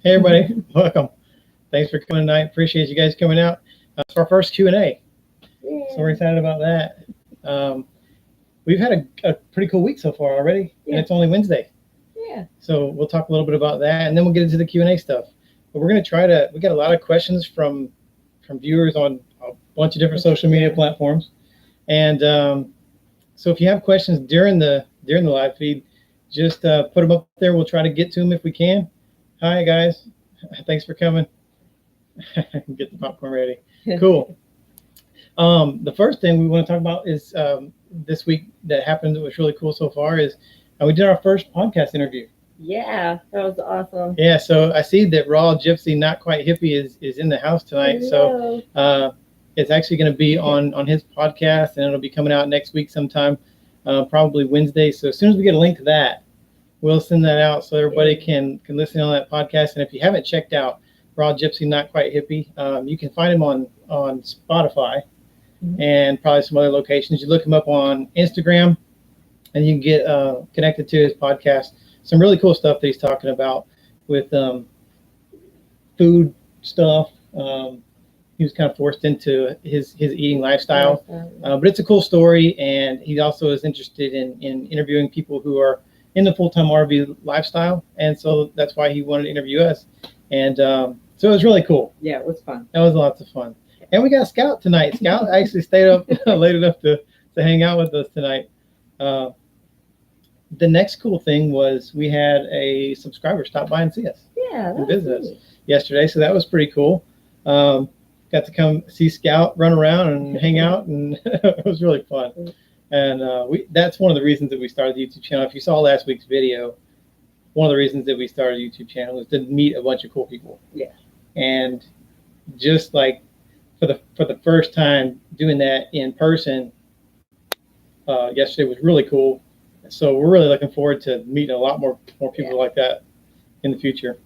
Hey everybody, welcome. Thanks for coming tonight. Appreciate you guys coming out. It's our first Q&A, so we're excited about that. We've had a pretty cool week so far already, and it's only Wednesday. Yeah. So we'll talk a little bit about that, and then we'll get into the Q&A stuff. But we're going to we got a lot of questions from viewers on a bunch of different social media platforms. And so if you have questions during the live feed, just put them up there. We'll try to get to them if we can. Hi guys, thanks for coming. Get the popcorn ready. Cool. The first thing we want to talk about is this week that happened that was really cool so far is we did our first podcast interview. Yeah, that was awesome. Yeah, so I see that Raw Gypsy Not Quite Hippie is in the house tonight. Hello. So it's actually going to be on his podcast, and it'll be coming out next week sometime, probably Wednesday. So as soon as we get a link to that, we'll send that out so everybody can listen on that podcast. And if you haven't checked out Raw Gypsy Not Quite Hippie, you can find him on Spotify and probably some other locations. You look him up on Instagram, and you can get connected to his podcast. Some really cool stuff that he's talking about with food stuff. He was kind of forced into his eating lifestyle, but it's a cool story. And he also is interested in interviewing people who are in the full-time RV lifestyle, and so that's why he wanted to interview us. And so it was really cool. Yeah, it was fun. That was lots of fun. And we got Scout tonight. Scout actually stayed up late enough to hang out with us tonight. The next cool thing was we had a subscriber stop by and see us. Yeah, and visit us yesterday, so that was pretty cool. Got to come see Scout run around and hang out, and it was really fun. And that's one of the reasons that we started the YouTube channel. If you saw last week's video, one of the reasons that we started a YouTube channel was to meet a bunch of cool people. Yeah. And just like for the first time doing that in person, yesterday was really cool. So we're really looking forward to meeting a lot more people like that in the future.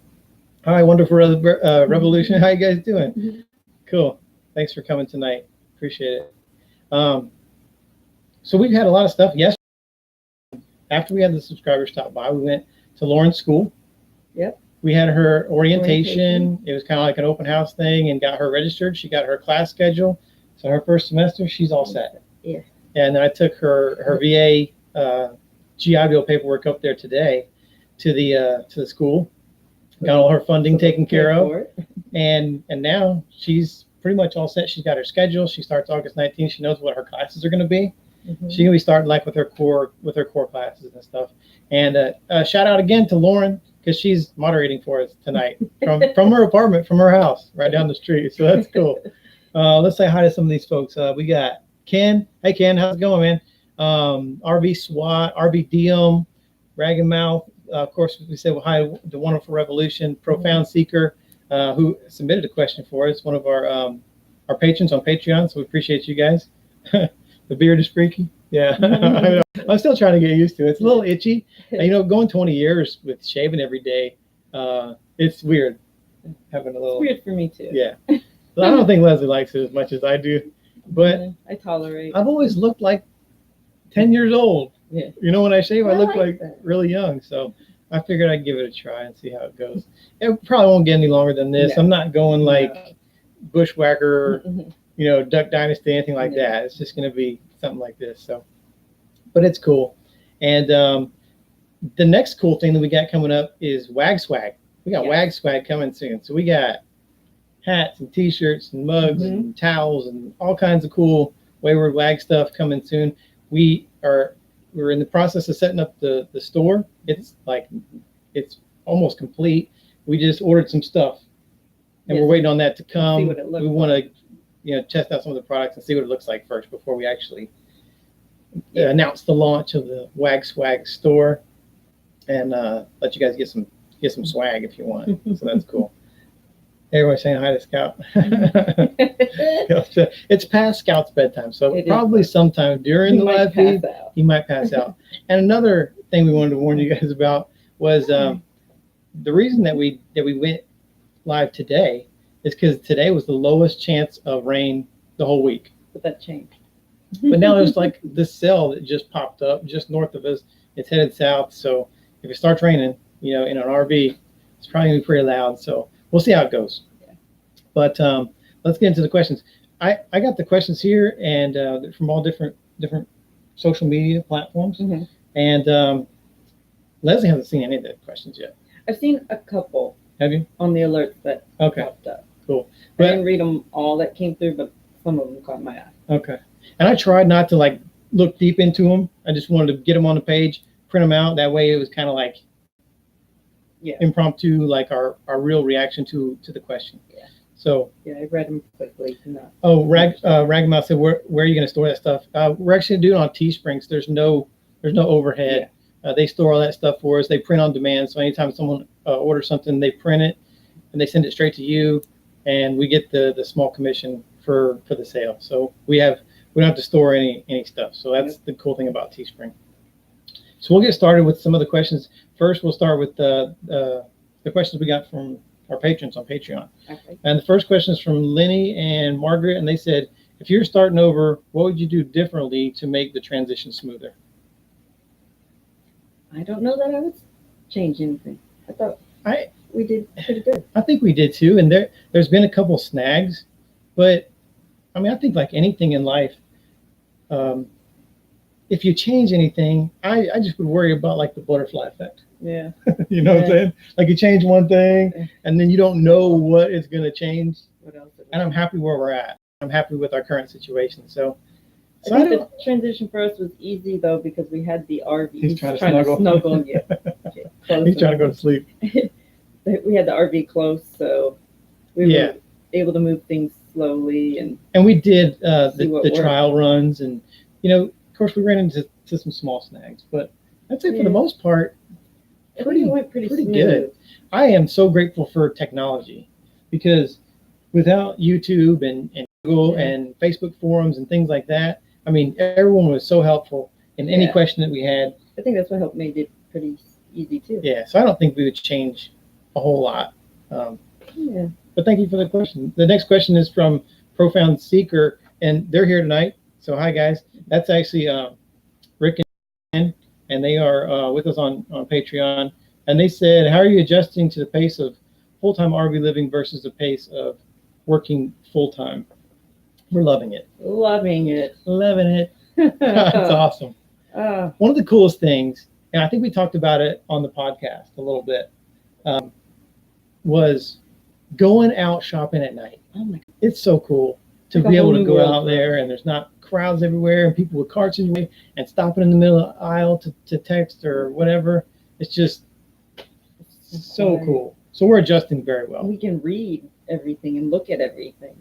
Hi, Wonderful Revolution. How you guys doing? Cool. Thanks for coming tonight. Appreciate it. So we've had a lot of stuff. Yesterday, after we had the subscribers stop by, we went to Lauren's school. Yep. We had her orientation. It was kind of like an open house thing, and got her registered. She got her class schedule. So her first semester, she's all set. Yeah. And then I took her VA GI Bill paperwork up there today to the school. Got all her funding taken care of. And now she's pretty much all set. She's got her schedule. She starts August 19th. She knows what her classes are going to be. She's gonna be starting like with her core classes and stuff. And shout out again to Lauren, because she's moderating for us tonight from her apartment, from her house right down the street. So that's cool. Let's say hi to some of these folks. We got Ken. Hey Ken, how's it going, man? RV SWAT, RV Diem, Rag and Mouth. Of course, we say hi to Wonderful Revolution, Profound Seeker, who submitted a question for us. One of our patrons on Patreon. So we appreciate you guys. The beard is freaky. Yeah. I know. I'm still trying to get used to it. It's a little itchy. And, going 20 years with shaving every day, it's weird. Having a little. It's weird for me too. Yeah. So I don't think Leslie likes it as much as I do. But I tolerate. I've always looked like 10 years old. Yeah. When I shave, I look like that. really young. So I figured I'd give it a try and see how it goes. It probably won't get any longer than this. No. I'm not going like Bushwhacker, Duck Dynasty, anything like that. It's just going to be something like this. So, but it's cool. And the next cool thing that we got coming up is Wag Swag. We got Wag Swag coming soon. So we got hats and T-shirts and mugs and towels and all kinds of cool Wayward Wag stuff coming soon. We're in the process of setting up the store. It's almost complete. We just ordered some stuff, and we're waiting on that to come. We want to test out some of the products and see what it looks like first before we actually announce the launch of the Wag Swag store, and let you guys get some swag if you want. So that's cool. Everyone's saying hi to Scout. It's past Scout's bedtime, so probably sometime during the live feed, he might pass out. And another thing we wanted to warn you guys about was the reason that we went live today is because today was the lowest chance of rain the whole week. But that changed. But now there's like this cell that just popped up just north of us. It's headed south, so if it starts raining, in an RV, it's probably gonna be pretty loud. So we'll see how it goes. Yeah. But let's get into the questions. I got the questions here, and they're from all different social media platforms. Mm-hmm. And Leslie hasn't seen any of the questions yet. I've seen a couple. Have you? On the alerts that popped up. Cool. I didn't read them all that came through, but some of them caught my eye. Okay. And I tried not to like look deep into them. I just wanted to get them on the page, print them out. That way it was kind of like impromptu, like our real reaction to the question. Yeah. So yeah, I read them quickly. Ragmouse said, where are you going to store that stuff? We're actually doing it on Teespring. So there's no overhead. Yeah. They store all that stuff for us. They print on demand. So anytime someone orders something, they print it and they send it straight to you, and we get the small commission for the sale. So we don't have to store any stuff. So that's the cool thing about Teespring. So we'll get started with some of the questions. First, we'll start with the questions we got from our patrons on Patreon. Okay. And the first question is from Lenny and Margaret, and they said, if you're starting over, what would you do differently to make the transition smoother? I don't know that I would change anything. I thought we did pretty good. I think we did too, and there's been a couple snags, but I mean, I think like anything in life, if you change anything, I just would worry about like the butterfly effect. Yeah. You know what I'm saying? Like you change one thing and then you don't know what is going to change. What else? And I'm happy where we're at. I'm happy with our current situation. So I think the transition for us was easy though, because we had the RV. He's trying to snuggle. Yeah. He's trying to go to sleep. We had the RV close, so we were able to move things slowly. And we did the trial runs, and of course we ran into some small snags, but I'd say for the most part, it went pretty good. I am so grateful for technology, because without YouTube and Google and Facebook forums and things like that, I mean, everyone was so helpful in any question that we had. I think that's what helped made it pretty easy too. Yeah, so I don't think we would change a whole lot. But thank you for the question. The next question is from Profound Seeker, and they're here tonight. So hi guys. That's actually Rick and they are with us on Patreon. And they said, how are you adjusting to the pace of full-time RV living versus the pace of working full-time? We're loving it. Loving it. Loving it. That's awesome. One of the coolest things, and I think we talked about it on the podcast a little bit, was going out shopping at night. Oh my God. It's so cool to be able to go out there, and there's not crowds everywhere and people with carts in your way and stopping in the middle of the aisle to text or whatever. It's just so cool. So we're adjusting very well. We can read everything and look at everything.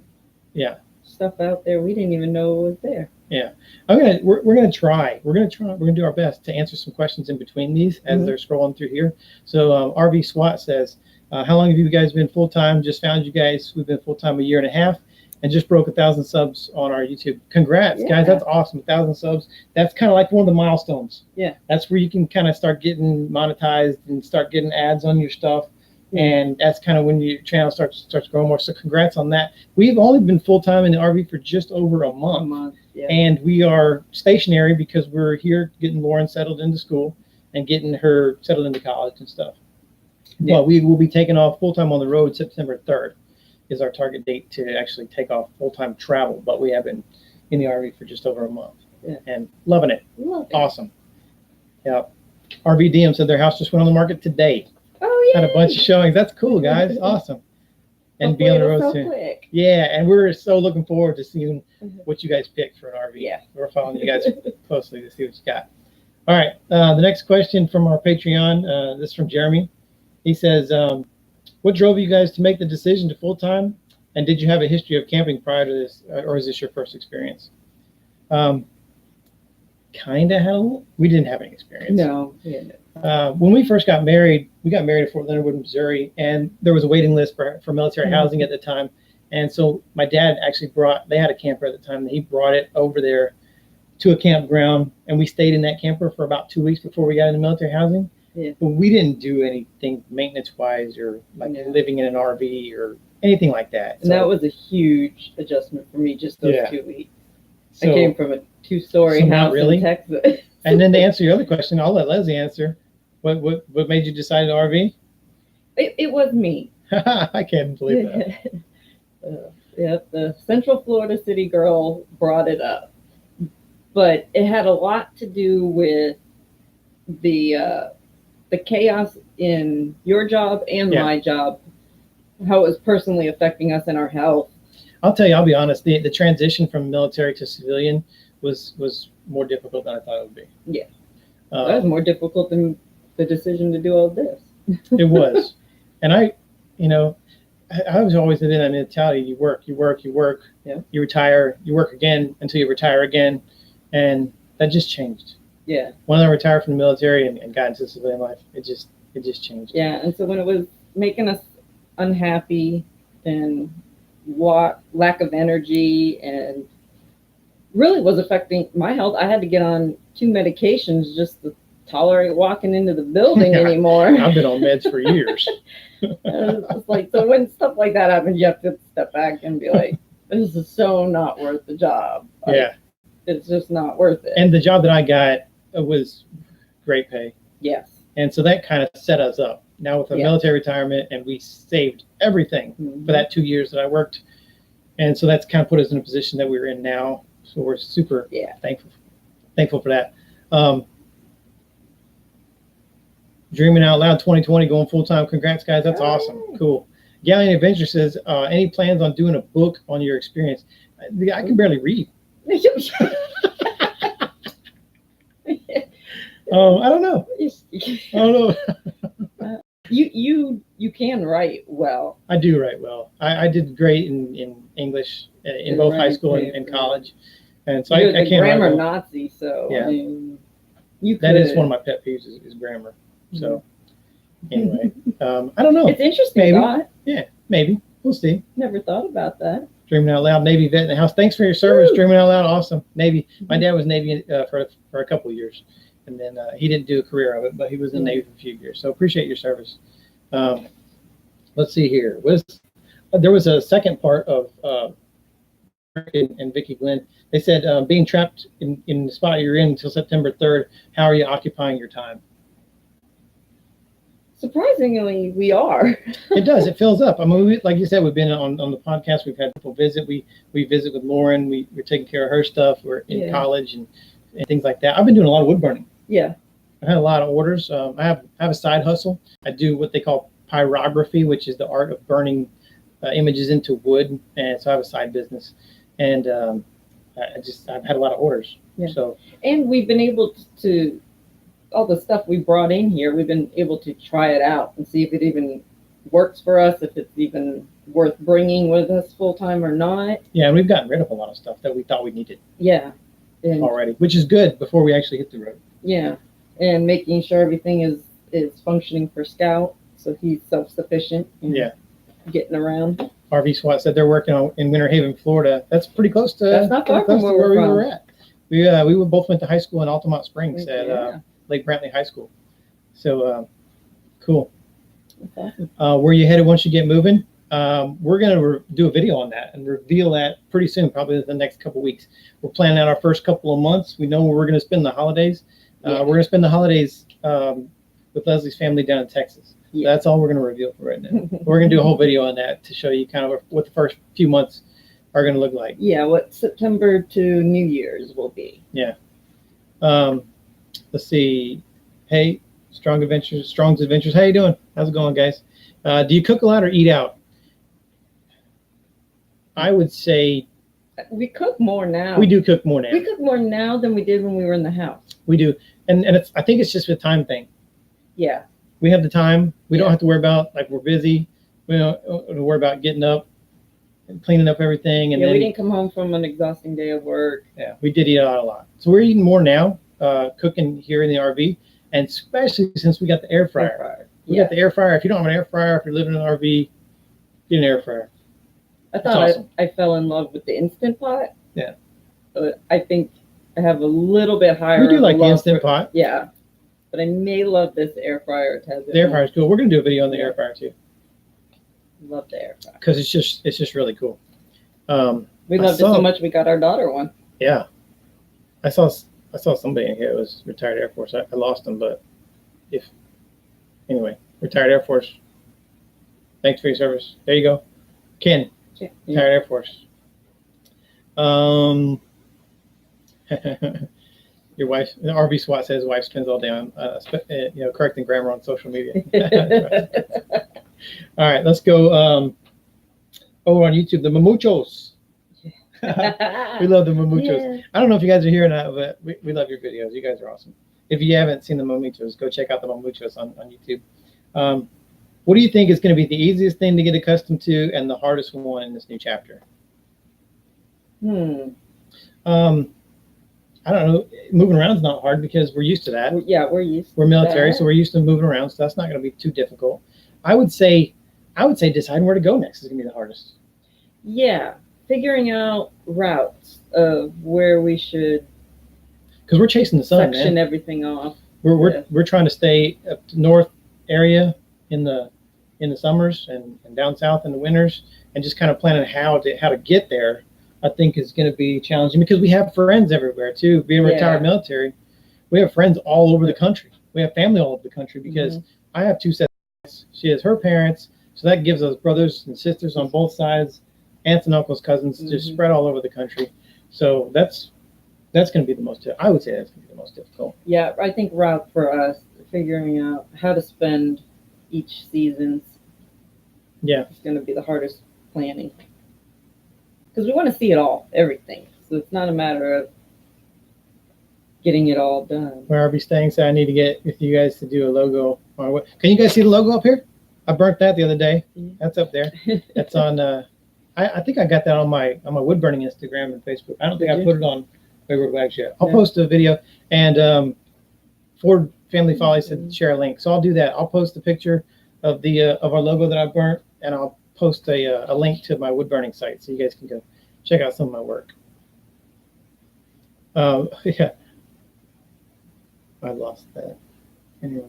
Yeah. Stuff out there we didn't even know was there. Yeah. We're gonna try. We're gonna do our best to answer some questions in between these as they're scrolling through here. So RV SWAT says, how long have you guys been full-time? Just found you guys. We've been full-time 1.5 years and just broke 1,000 subs on our YouTube. Congrats, guys. That's awesome. 1,000 subs. That's kind of like one of the milestones. Yeah. That's where you can kind of start getting monetized and start getting ads on your stuff. And that's kind of when your channel starts growing more. So congrats on that. We've only been full-time in the RV for just over a month. And we are stationary because we're here getting Lauren settled into school and getting her settled into college and stuff. Yeah. But we will be taking off full-time on the road September 3rd is our target date to actually take off full-time travel. But we have been in the RV for just over a month and loving it. Awesome. Yeah. RV DM said their house just went on the market today. Oh, yeah. Had a bunch of showings. That's cool, guys. Awesome. And be on the road soon. Quick. Yeah, and we're so looking forward to seeing what you guys pick for an RV. Yeah. We're following you guys closely to see what you got. All right. The next question from our Patreon, this is from Jeremy. He says, what drove you guys to make the decision to full-time? And did you have a history of camping prior to this, or is this your first experience? Kind of had a little. We didn't have any experience. No, we didn't. When we first got married, we got married at Fort Leonard Wood, Missouri, and there was a waiting list for military housing at the time. And so my dad actually they had a camper at the time, and he brought it over there to a campground, and we stayed in that camper for about 2 weeks before we got into military housing. Yeah. But we didn't do anything maintenance-wise or like living in an RV or anything like that. And that was a huge adjustment for me, just those 2 weeks. So, I came from a 2-story house in Texas. And then to answer your other question, I'll let Leslie answer. What made you decide to RV? It was me. I can't believe that. Yeah, the Central Florida city girl brought it up, but it had a lot to do with the chaos in your job and my job, how it was personally affecting us in our health. I'll tell you, I'll be honest, the transition from military to civilian was more difficult than I thought it would be. Yeah. That was more difficult than the decision to do all this. It was. And I was always in that mentality. You work, yeah. You retire, you work again until you retire again. And that just changed. Yeah. When I retired from the military and got into civilian life, it just changed. Yeah. And so when it was making us unhappy and lack of energy and really was affecting my health, I had to get on 2 medications just to tolerate walking into the building anymore. I've been on meds for years. It's like, so when stuff like that happens, you have to step back and be like, this is so not worth the job. Like, yeah. It's just not worth it. And the job that I got was great pay. Yes. And so that kind of set us up. Now with a military retirement, and we saved everything for that 2 years that I worked. And so that's kind of put us in a position that we're in now. So we're super thankful for that. Dreaming Out Loud 2020 going full time. Congrats, guys. That's awesome. Cool. Galleon Adventure says, any plans on doing a book on your experience? I can barely read. I don't know. You can write well. I do write well. I did great in English in both high school and college. And so I can't grammar write well. Nazi, so yeah. I mean, that is one of my pet peeves is grammar. So anyway, I don't know. It's interesting. Maybe. Thought. Yeah, maybe. We'll see. Never thought about that. Dreaming Out Loud, Navy vet in the house. Thanks for your service. Woo! Dreaming Out Loud, awesome. Navy. My dad was Navy for a couple of years, and then he didn't do a career of it, but he was in the Navy for a few years. So appreciate your service. Let's see here. There was a second part of and Vicki Glenn. They said being trapped in the spot you're in until September 3rd. How are you occupying your time? Surprisingly, we are. It does. It fills up. I mean, like you said, we've been on the podcast. We've had people visit. We visit with Lauren. We're taking care of her stuff. We're in college and things like that. I've been doing a lot of wood burning. Yeah. I had a lot of orders. I have a side hustle. I do what they call pyrography, which is the art of burning images into wood. And so I have a side business. And I've had a lot of orders. Yeah. So. And we've been able to all the stuff we brought in here, we've been able to try it out and see if it even works for us, if it's even worth bringing with us full time or not. Yeah, and we've gotten rid of a lot of stuff that we thought we needed. Yeah. Already, which is good before we actually hit the road. Yeah, and making sure everything is functioning for Scout, so he's self-sufficient. Getting around. RV SWAT said they're working in Winter Haven, Florida. That's pretty close to. That's not far from where we were at. We both went to high school in Altamont Springs at Lake Brantley High School. So cool. Okay. Where you headed once you get moving? We're going to do a video on that and reveal that pretty soon, probably the next couple of weeks. We're planning out our first couple of months. We know where we're going to spend the holidays. We're going to spend the holidays with Leslie's family down in Texas. Yeah. That's all we're going to reveal for right now. We're going to do a whole video on that to show you kind of what the first few months are going to look like. Yeah, what September to New Year's will be. Yeah. Let's see. Hey, Strong's Adventures. How you doing? How's it going, guys? Do you cook a lot or eat out? I would say we cook more now. We do cook more now. We cook more now than we did when we were in the house. We do, and I think it's just a time thing. Yeah. We have the time. We don't have to worry about, like, we're busy. We don't have to worry about getting up and cleaning up everything. And then, we didn't come home from an exhausting day of work. Yeah, we did eat out a lot. So we're eating more now, cooking here in the RV, and especially since we got the air fryer. We got the air fryer. If you don't have an air fryer, if you're living in an RV, get an air fryer. I thought awesome. I fell in love with the Instant Pot. Yeah. But I think I have a little bit higher. We do like the Instant Pot. Yeah. But I may love this air fryer. The air fryer is cool. We're going to do a video on the air fryer too. Love the air fryer. Because it's just really cool. We loved it so much we got our daughter one. Yeah. I saw somebody in here that was retired Air Force. I lost them, but anyway, retired Air Force, Thanks for your service. There you go. Ken, retired Air Force. Your wife, the RV SWAT says wife spends all day on, correcting grammar on social media. All right, let's go over on YouTube. The Mamuchos. We love the Mamuchos. Yeah. I don't know if you guys are here or not, but we love your videos. You guys are awesome. If you haven't seen the Mamuchos, go check out the Mamuchos on YouTube. What do you think is going to be the easiest thing to get accustomed to and the hardest one in this new chapter? I don't know. Moving around is not hard because we're used to that. Yeah, we're military, so we're used to moving around, so that's not going to be too difficult. I would say deciding where to go next is going to be the hardest. Yeah, figuring out routes of where we should. Because we're chasing the sun, section everything off. We're trying to stay up to north area in the summers and down south in the winters, and just kind of planning how to get there. I think is going to be challenging because we have friends everywhere too. Being retired military, we have friends all over the country. We have family all over the country because I have 2 sets of parents. She has her parents, so that gives us brothers and sisters on both sides, aunts and uncles, cousins, just spread all over the country. So that's going to be the most. I would say that's going to be the most difficult. Yeah, I think route for us, figuring out how to spend each seasons. Yeah, it's going to be the hardest planning. Because we want to see it all, everything. So it's not a matter of getting it all done. Where RV staying, so I need to get with you guys to do a logo. Can you guys see the logo up here? I burnt that the other day. That's up there. That's on. I think I got that on my wood burning Instagram and Facebook. I don't think I put it on Wayward Waggs yet. I'll post a video. And Ford Family Folly said share a link, so I'll do that. I'll post a picture of the of our logo that I burnt, and I'll post a link to my wood burning site so you guys can go check out some of my work. Yeah, I lost that. Anyway,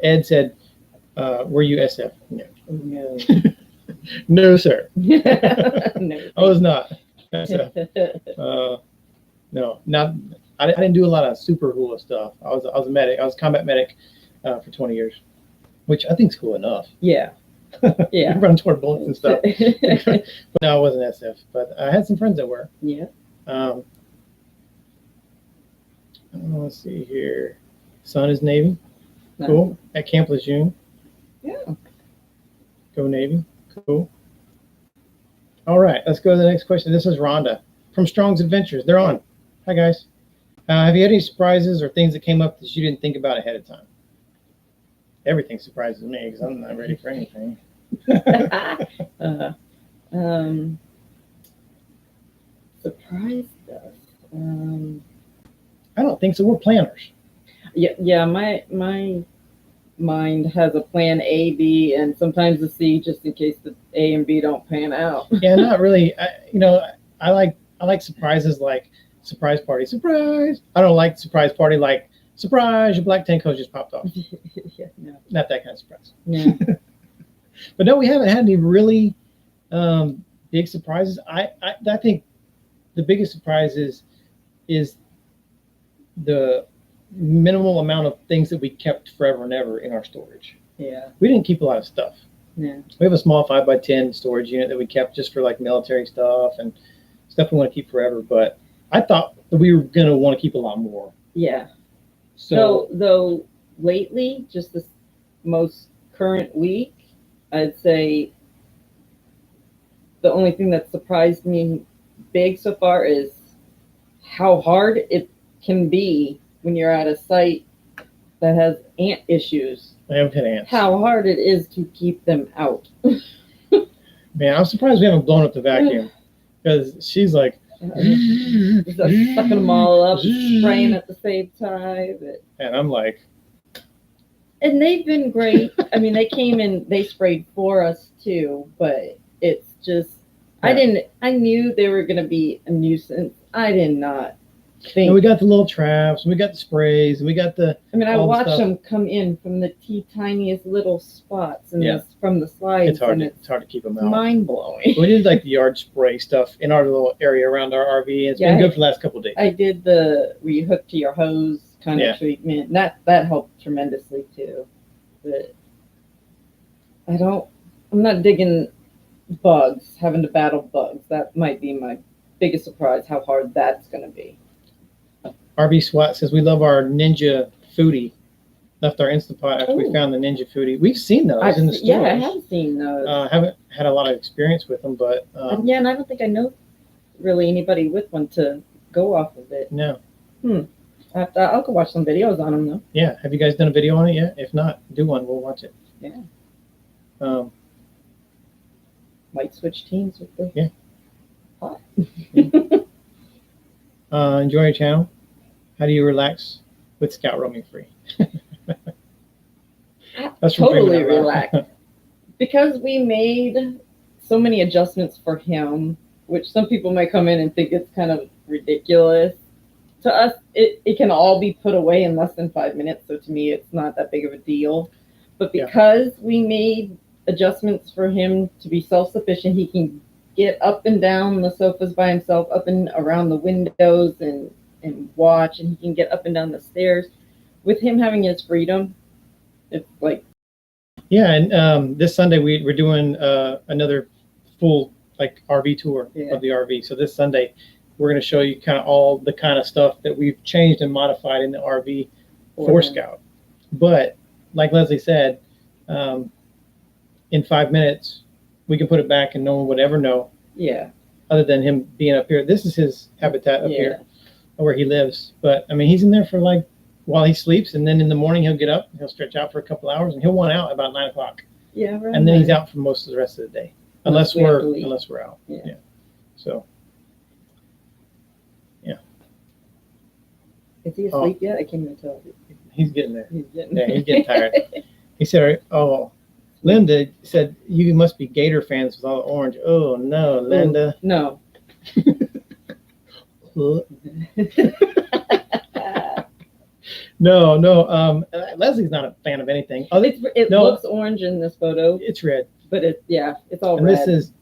Ed said, "Were you SF?" No, no, no, sir. No, I was not SF. No, not. I didn't do a lot of super cool stuff. I was a medic. I was a combat medic for 20 years, which I think is cool enough. Yeah. Yeah, run toward bullets and stuff. But no, I wasn't SF. But I had some friends that were. Yeah. Let's see here. Son is Navy. Cool. At Camp Lejeune. Yeah. Go Navy. Cool. All right, let's go to the next question. This is Rhonda from Strong's Adventures. They're on. Hi guys. Have you had any surprises or things that came up that you didn't think about ahead of time? Everything surprises me because I'm not ready for anything. Surprised us. I don't think so. We're planners. Yeah. My mind has a plan A, B, and sometimes a C, just in case the A and B don't pan out. Yeah, not really. I like surprises, like surprise party, surprise. I don't like surprise party like surprise. Your black tank hose just popped off. Yeah, no. Not that kind of surprise. Yeah. But no, we haven't had any really big surprises. I think the biggest surprise is the minimal amount of things that we kept forever and ever in our storage. Yeah. We didn't keep a lot of stuff. Yeah. We have a small 5x10 storage unit that we kept just for like military stuff and stuff we want to keep forever. But I thought that we were going to want to keep a lot more. Yeah. So though lately, just this most current week, I'd say the only thing that surprised me big so far is how hard it can be when you're at a site that has ant issues. I haven't had ants. How hard it is to keep them out. Man, I'm surprised we haven't blown up the vacuum because she's like sucking them all up, spraying at the same time. And I'm like, and they've been great. I mean, they came in, they sprayed for us too, but it's just, yeah. I knew they were going to be a nuisance. I did not think. And we got the little traps, and we got the sprays, and we got the. I mean, I watched them come in from the tiniest little spots and from the slides. It's hard to keep them out. Mind blowing. We did like the yard spray stuff in our little area around our RV, and it's been good for the last couple of days. I did the where you hook to your hose kind of treatment. That helped tremendously too. But I'm I'm not digging bugs, having to battle bugs. That might be my biggest surprise, how hard that's going to be. RV SWAT says we love our Ninja Foodie. Left our Instapot after we found the Ninja Foodie. We've seen those in the stores. Yeah, I have seen those. Haven't had a lot of experience with them, but yeah, and I don't think I know really anybody with one to go off of it. No. I'll go watch some videos on them though. Yeah. Have you guys done a video on it yet? If not, do one. We'll watch it. Yeah. Might switch teams with the pot. Enjoy your channel. How do you relax with Scout roaming free? That's totally relaxed. Because we made so many adjustments for him, which some people might come in and think it's kind of ridiculous. To us, it can all be put away in less than 5 minutes. So to me, it's not that big of a deal. But because we made adjustments for him to be self-sufficient, he can get up and down the sofas by himself, up and around the windows and watch, and he can get up and down the stairs. With him having his freedom, it's like... Yeah, and this Sunday we're doing another full RV tour of the RV. So this Sunday we're going to show you kind of all the kind of stuff that we've changed and modified in the RV for Scout. But like Leslie said, in 5 minutes we can put it back and no one would ever know. Yeah. Other than him being up here. This is his habitat up here where he lives. But I mean, he's in there for while he sleeps, and then in the morning he'll get up, he'll stretch out for a couple hours, and he'll want out about 9 o'clock. Yeah, right. And then he's out for most of the rest of the day, unless we're out. Yeah. So. Yeah. Is he asleep yet? I can't even tell. He's getting there. He's getting tired. He said, "Oh, Linda said you must be Gator fans with all the orange." Oh no, Linda. No. No. Leslie's not a fan of anything. It looks orange in this photo. It's red. But it's all and red. This is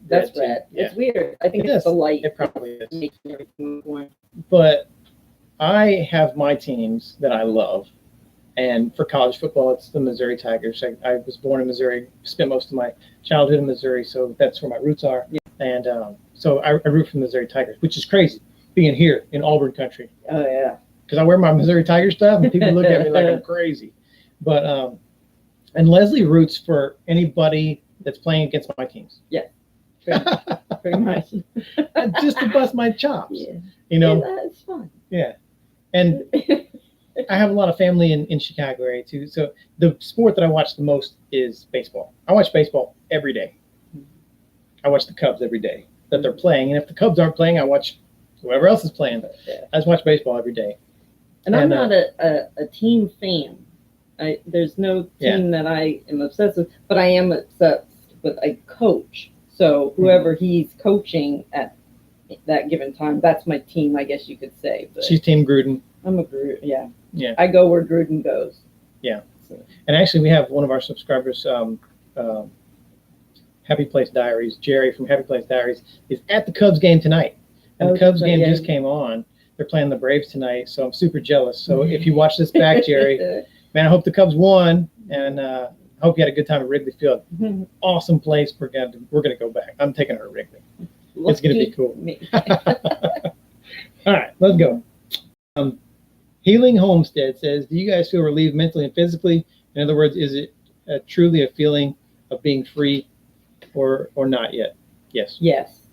that's red. Yeah. It's weird. I think it's the light. It probably is. But I have my teams that I love. And for college football, it's the Missouri Tigers. I was born in Missouri, spent most of my childhood in Missouri, so that's where my roots are. Yeah. And so I root for the Missouri Tigers, which is crazy, being here in Auburn country. Oh, yeah. Because I wear my Missouri Tiger stuff, and people look at me like I'm crazy. But and Leslie roots for anybody that's playing against my teams. Yeah, pretty much. Just to bust my chops. Yeah. You know? Yeah, that's fun. Yeah. And I have a lot of family in Chicago area too. So the sport that I watch the most is baseball. I watch baseball every day. I watch the Cubs every day that they're playing. And if the Cubs aren't playing, I watch whoever else is playing. I just watch baseball every day. And I'm not a team fan. There's no team that I am obsessed with, but I am obsessed with a coach. So whoever he's coaching at that given time, that's my team, I guess you could say. But she's Team Gruden. I'm a Gruden, yeah. Yeah. I go where Gruden goes. Yeah. So. And actually, we have one of our subscribers, Happy Place Diaries, Jerry from Happy Place Diaries, is at the Cubs game tonight. And the Cubs game just came on. They're playing the Braves tonight, so I'm super jealous. So if you watch this back, Jerry, man, I hope the Cubs won, and I hope you had a good time at Wrigley Field. Awesome place. We're gonna go back. I'm taking her to Wrigley. It's gonna be cool. All right, let's go. Healing Homestead says, "Do you guys feel relieved mentally and physically? In other words, is it truly a feeling of being free, or not yet?" Yes. Yes.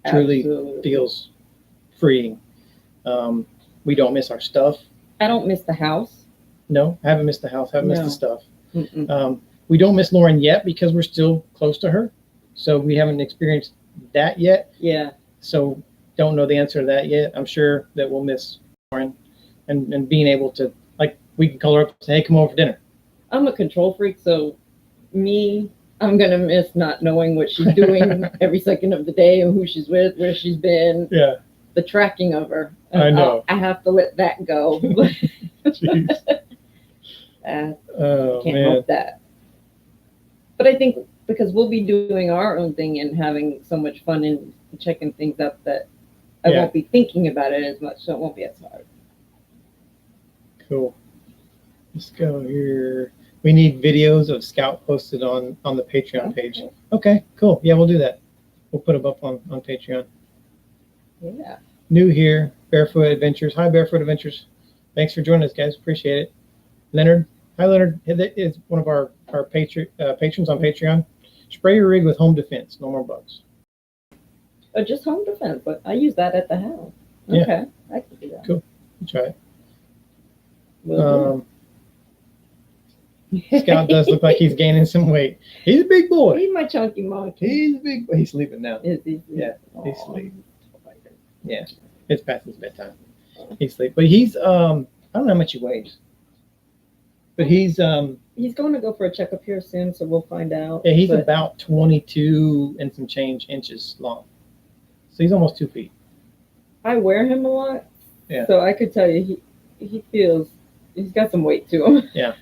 Truly Absolutely. Feels freeing. We don't miss our stuff. I don't miss the house. No, I haven't missed the house. Haven't missed the stuff. Mm-mm. We don't miss Lauren yet because we're still close to her. So we haven't experienced that yet. Yeah. So don't know the answer to that yet. I'm sure that we'll miss Lauren and being able to, we can call her up and say, "Hey, come over for dinner." I'm a control freak, so I'm going to miss not knowing what she's doing every second of the day and who she's with, where she's been. Yeah. The tracking of her. I know. I have to let that go. Jeez. Can't man. help that. But I think because we'll be doing our own thing and having so much fun and checking things up that I won't be thinking about it as much, so it won't be as hard. Cool. Let's go here. We need videos of Scout posted on the Patreon page. Okay, cool. Yeah, we'll do that. We'll put them up on Patreon. Yeah. New here, Barefoot Adventures. Hi, Barefoot Adventures. Thanks for joining us, guys. Appreciate it. Leonard. Hi, Leonard. Is one of our patrons on Patreon. Spray your rig with Home Defense. No more bugs. Oh, just Home Defense, but I use that at the house. Okay, Yeah. I can do that. Cool. You try it. Will Scout does look like he's gaining some weight. He's a big boy. He's my chunky monkey. He's a big boy. He's sleeping now. Is he? Yeah, he's sleeping. Yeah, it's past his bedtime. He's sleeping. But he's, I don't know how much he weighs. But he's going to go for a checkup here soon, so we'll find out. Yeah, he's about 22 and some change inches long. So he's almost 2 feet. I wear him a lot. Yeah. So I could tell you he feels, he's got some weight to him. Yeah.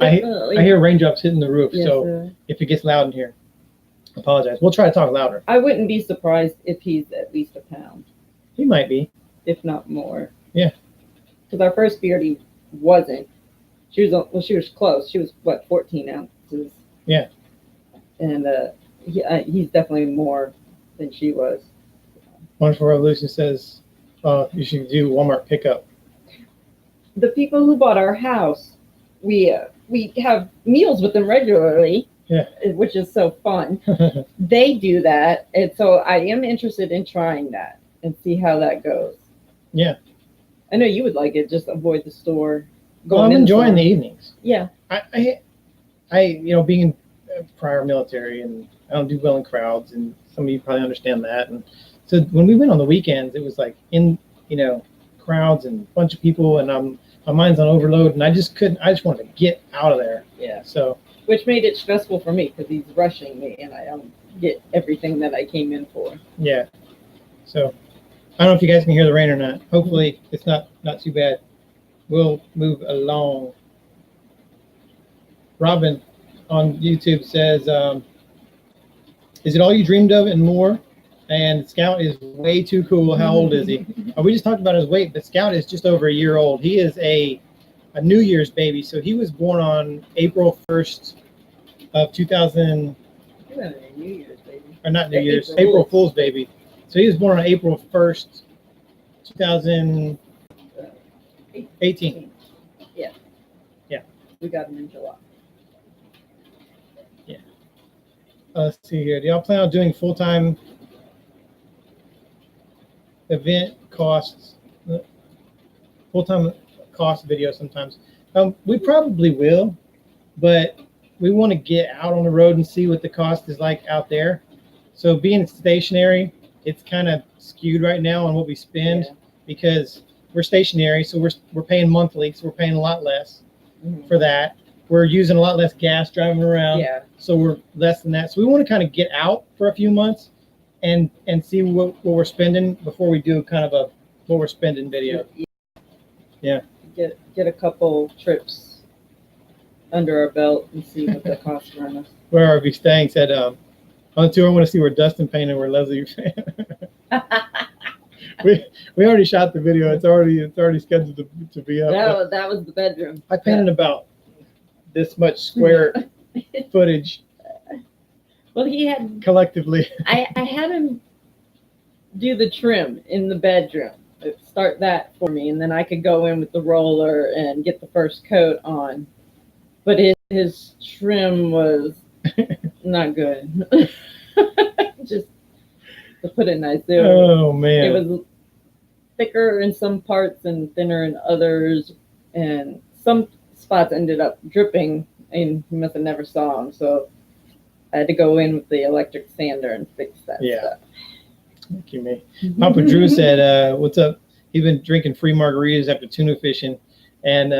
I hear raindrops hitting the roof, Yes, so if it gets loud in here, I apologize. We'll try to talk louder. I wouldn't be surprised if he's at least a pound, He might be. if not more. Yeah. Because our first beardie wasn't. She was close. She was, 14 ounces. Yeah. And he's definitely more than she was. Wonderful Revolution says you should do Walmart pickup. The people who bought our house, we have meals with them regularly. Yeah. Which is so fun. They do that, and so I am interested in trying that and see how that goes. Yeah. I know you would like it. Just avoid the store. Well, I'm enjoying the evenings. Yeah. I being in prior military, and I don't do well in crowds, and some of you probably understand that. And so when we went on the weekends, it was like in, crowds and a bunch of people, and my mind's on overload, and I just wanted to get out of there. Yeah. So. Which made it stressful for me because he's rushing me, and I don't get everything that I came in for. Yeah. So I don't know if you guys can hear the rain or not. Hopefully it's not too bad. We'll move along. Robin on YouTube says, is it all you dreamed of and more? And Scout is way too cool. How old is he? We just talked about his weight, but Scout is just over a year old. He is a New Year's baby. So he was born on April 1st of 2000. New Year's baby. Or not New Year's, April Fool's baby. So he was born on April 1st, 2018. Yeah. Yeah. We got him in July. Yeah. Let's see here. Do y'all plan on doing full-time event costs, full-time cost video sometimes? We probably will, but we want to get out on the road and see what the cost is like out there. So being stationary, it's kind of skewed right now on what we spend because we're stationary, so we're paying monthly, so we're paying a lot less for that. We're using a lot less gas driving around, so we're less than that. So we want to kind of get out for a few months and see what we're spending before we do kind of a what we're spending video. Yeah. Get a couple trips under our belt and see what the costs run us. Where are we staying? Said on the tour I want to see where Dustin painted, where Leslie we already shot the video. It's already scheduled to be up. That was the bedroom. I painted about this much square footage. Well, he had collectively. I had him do the trim in the bedroom. Start that for me, and then I could go in with the roller and get the first coat on. But his trim was not good. Just to put it nice. Oh man! It was thicker in some parts and thinner in others, and some spots ended up dripping, and he must have never saw them. So I had to go in with the electric sander and fix that stuff. Thank you, me. Papa Drew said, "What's up?" He's been drinking free margaritas after tuna fishing, and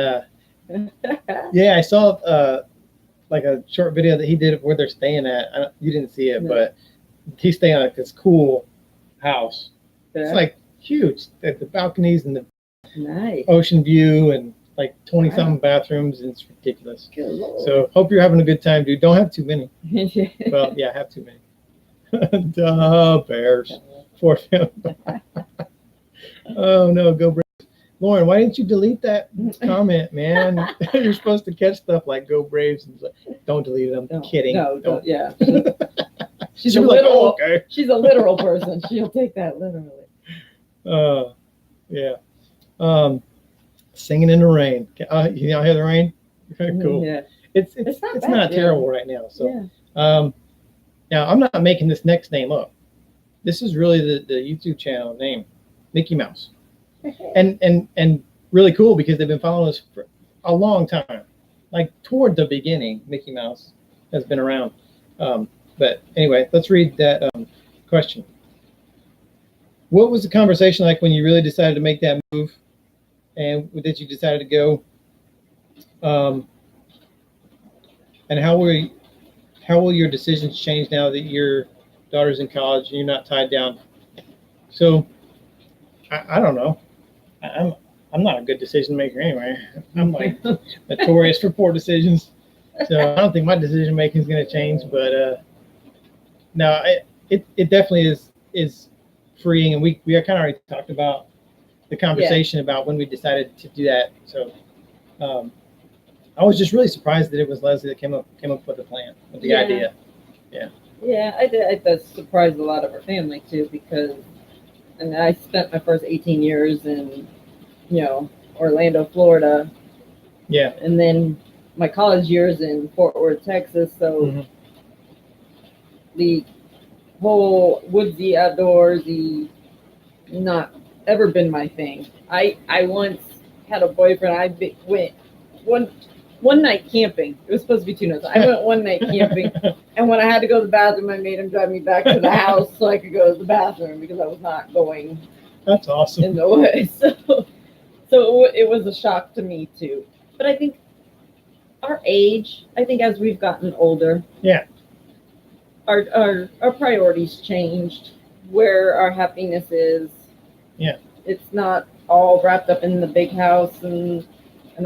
yeah, I saw like a short video that he did where they're staying at. You didn't see it, but he's staying at this cool house. It's like huge, the balconies and the ocean view, and like 20-something bathrooms, and it's ridiculous. Good Lord. So hope you're having a good time, dude. Don't have too many. Well, yeah, have too many. Duh, Bears. Poor family. Oh no, go Braves. Lauren, why didn't you delete that comment, man? You're supposed to catch stuff like Go Braves. And don't delete it. I'm kidding. No, yeah. She's She'll a be like, literal. oh, okay. She's a literal person. She'll take that literally. Yeah. Singing in the rain. You know, hear the rain? Cool. Yeah. It's not not bad, terrible right now. So, yeah. now I'm not making this next name up. This is really the YouTube channel name, Mickey Mouse, and really cool because they've been following us for a long time. Like toward the beginning, Mickey Mouse has been around. But anyway, let's read that question. What was the conversation like when you really decided to make that move, and that you decided to go? And how will your decisions change now that your daughter's in college and you're not tied down? So I don't know. I'm not a good decision maker anyway. I'm like notorious for poor decisions. So I don't think my decision making is going to change. But no, it definitely is freeing, and we kind of already talked about the conversation about when we decided to do that. So I was just really surprised that it was Leslie that came up with the plan, with the idea. Yeah, I did. That surprised a lot of our family too, because I spent my first 18 years in, Orlando, Florida. Yeah. And then my college years in Fort Worth, Texas. So the whole woodsy, outdoorsy, not ever been my thing. I once had a boyfriend. I went one night camping. It was supposed to be 2 nights. I went one night camping, and when I had to go to the bathroom, I made him drive me back to the house so I could go to the bathroom because I was not going. That's awesome. In the way. So it was a shock to me too. But I think our age, as we've gotten older, our priorities changed, where our happiness is. Yeah. It's not all wrapped up in the big house and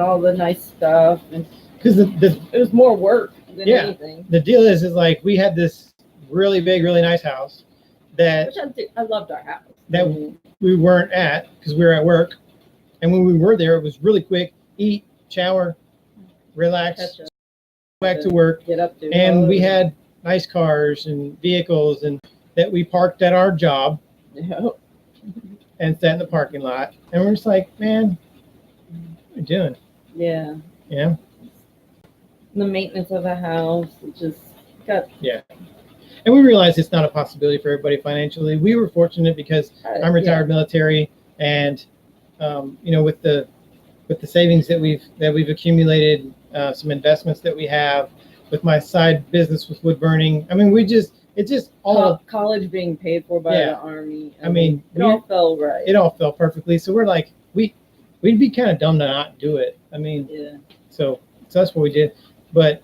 all the nice stuff, and because it was more work than anything. The deal is like we had this really big, really nice house that I loved our house that we weren't at because we were at work, and when we were there, it was really quick: eat, shower, relax, go back to work, get up to, and we had nice cars and vehicles, and that we parked at our job and sat in the parking lot, and we're just like, man, what are we doing? Yeah. Yeah. The maintenance of a house, it just got. Yeah. And we realized it's not a possibility for everybody financially. We were fortunate because I'm retired military, and with the savings that we've accumulated, some investments that we have, with my side business with wood burning. I mean, it's just all college being paid for by the Army. I mean, it all fell right. It all fell perfectly. So we're like, we'd be kind of dumb to not do it. I mean, so that's what we did. But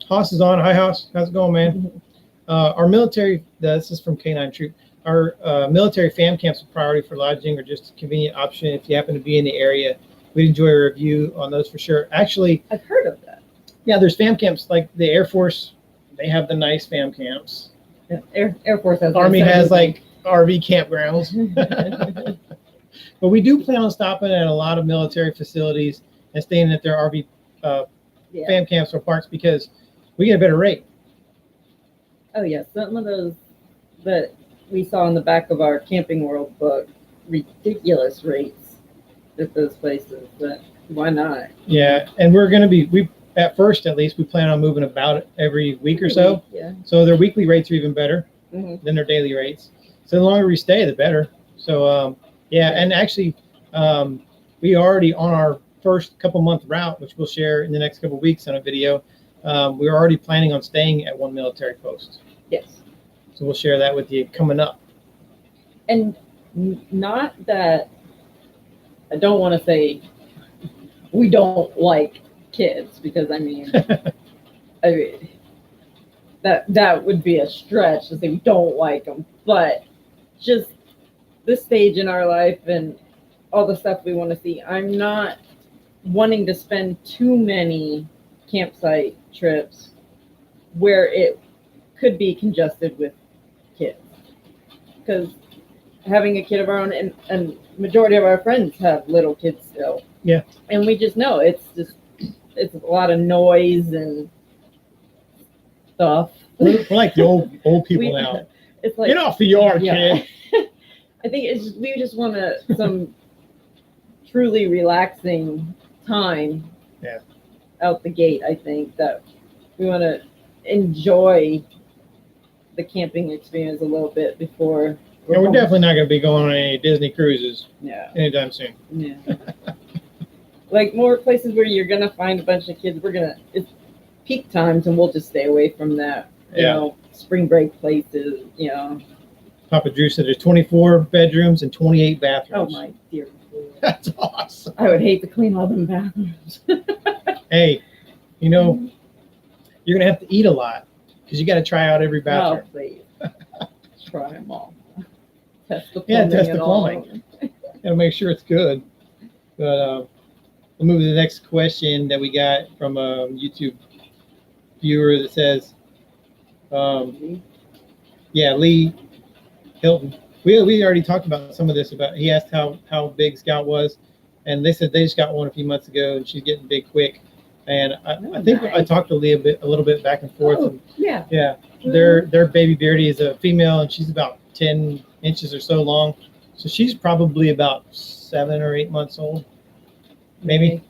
Haas is on. Hi, Haas. How's it going, man? Our military, this is from K9 Troop. Our military fam camps are priority for lodging or just a convenient option if you happen to be in the area. We'd enjoy a review on those for sure. Actually, I've heard of that. Yeah, there's fam camps like the Air Force. They have the nice fam camps. Yeah, Air Force has. Army has like RV campgrounds. But we do plan on stopping at a lot of military facilities and staying at their RV fam camps or parks because we get a better rate. Oh yeah, some of those that we saw in the back of our Camping World book, ridiculous rates at those places. But why not? Yeah, and we're going to be at first at least we plan on moving about every week or so. Yeah. So their weekly rates are even better than their daily rates. So the longer we stay, the better. So and actually, we already on our first couple month route, which we'll share in the next couple weeks on a video. We're already planning on staying at one military post. Yes. So we'll share that with you coming up. And not that I don't want to say we don't like kids, because I mean that would be a stretch to say we don't like them, but just this stage in our life and all the stuff we want to see, I'm not wanting to spend too many campsite trips where it could be congested with kids, because having a kid of our own, and majority of our friends have little kids still. Yeah. And we just know it's a lot of noise and stuff. We're like the old people now. It's like, get off the yard, kid. I think we just want some truly relaxing time. Yeah. Out the gate, I think that we want to enjoy the camping experience a little bit before. We're definitely not going to be going on any Disney cruises. Yeah. Anytime soon. Yeah. Like more places where you're gonna find a bunch of kids. It's peak times, and we'll just stay away from that. You know, spring break places. You know. Papa Drew said there's 24 bedrooms and 28 bathrooms. Oh my dear. That's awesome. I would hate to clean all them bathrooms. Hey, you know, you're gonna have to eat a lot because you got to try out every bathroom. Oh please. Try them all. Test the plumbing. Test the plumbing. Gotta make sure it's good. But we'll move to the next question that we got from a YouTube viewer that says, Lee Hilton. We already talked about some of this. He asked how big Scout was, and they said they just got one a few months ago, and she's getting big quick. And I think nice. I talked to Lee a little bit back and forth. And yeah. Their baby Beardy is a female, and she's about 10 inches or so long. So she's probably about 7 or 8 months old, maybe.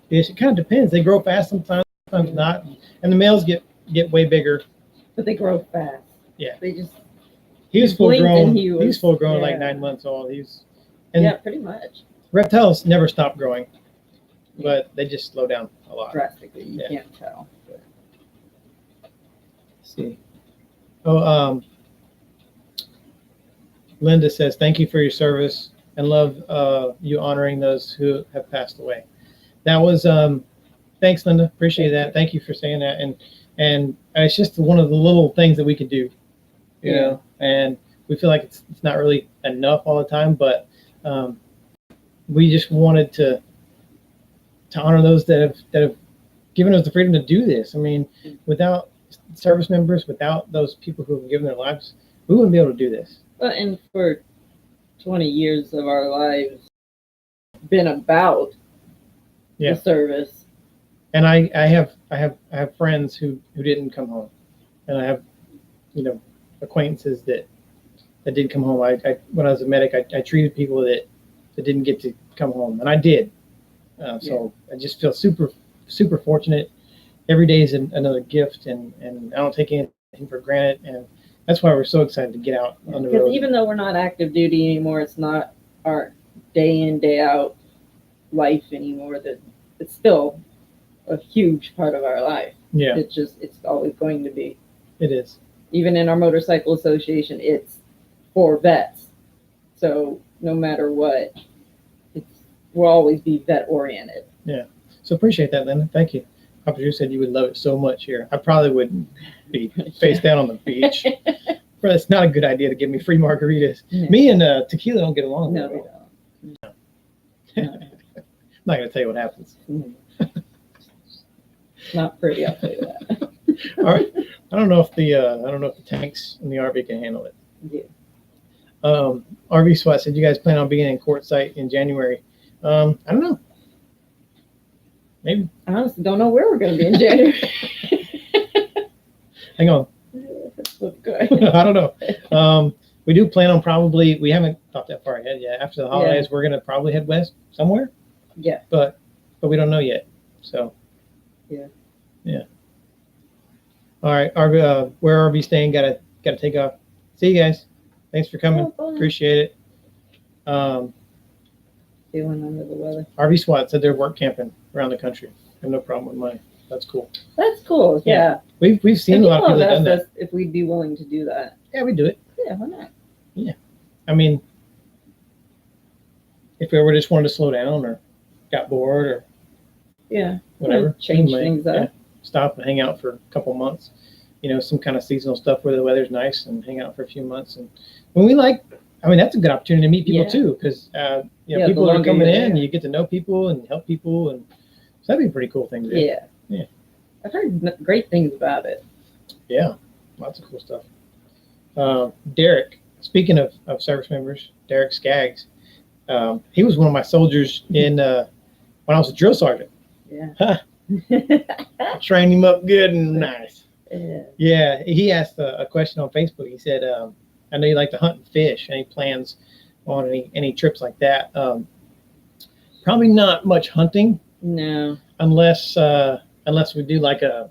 Yeah, it kind of depends. They grow fast sometimes not, and the males get way bigger. But they grow fast. Yeah. They just. He was full grown. He was full grown, like 9 months old. Pretty much. Reptiles never stop growing, but they just slow down a lot. Drastically, you can't tell. But. Let's see. Linda says, thank you for your service and love you honoring those who have passed away. That was, thanks, Linda. Appreciate that. Thank you for saying that. And it's just one of the little things that we could do, you know, and we feel like it's not really enough all the time, but we just wanted to honor those that have given us the freedom to do this. I mean, without service members, without those people who have given their lives, we wouldn't be able to do this. Well, and for 20 years of our lives been about the service. And I have friends who didn't come home, and I have, acquaintances that didn't come home. When I was a medic, I treated people that didn't get to come home, and I did. So I just feel super, super fortunate. Every day is another gift, and I don't take anything for granted, and that's why we're so excited to get out on the road. Because even though we're not active duty anymore, it's not our day in, day out life anymore. That it's still a huge part of our life. Yeah. It's always going to be. It is. Even in our motorcycle association, it's for vets. So no matter what, we'll always be vet oriented. Yeah. So appreciate that, Linda. Thank you. Papa Drew said you would love it so much here. I probably wouldn't be face down on the beach. But it's not a good idea to give me free margaritas. No. Me and tequila don't get along. No, we don't. No. I'm not going to tell you what happens. Not pretty, I'll tell you that. All right. I don't know if the tanks in the RV can handle it. Yeah. RV SWAT said you guys plan on being in Quartzsite in January. I don't know. Maybe. I honestly don't know where we're going to be in January. Hang on. Okay. I don't know. We do plan on we haven't thought that far ahead yet. After the holidays, we're going to probably head west somewhere. Yeah. But we don't know yet. So. Yeah. Yeah. All right. Where RV staying? Gotta take off. See you guys. Thanks for coming. Appreciate it. Feeling under the weather. RV SWAT said they're work camping around the country. I have no problem with mine. That's cool. That's cool. Yeah. We've seen a lot of people that done that. If we'd be willing to do that. Yeah, we do it. Yeah, why not? Yeah. I mean, if we ever just wanted to slow down or got bored or whatever, change things up. Stop and hang out for a couple months. Some kind of seasonal stuff where the weather's nice and hang out for a few months. And when that's a good opportunity to meet people too, because people are coming in, you get to know people and help people, and so that'd be a pretty cool thing to do. Yeah. Yeah. I've heard great things about it. Yeah, lots of cool stuff. Derek speaking of service members, Derek Skaggs, he was one of my soldiers in when I was a drill sergeant. Yeah. Trained him up good and nice. Yeah. Yeah, he asked a question on Facebook. He said, I know you like to hunt and fish. Any plans on any trips like that? Probably not much hunting. No. Unless we do like a,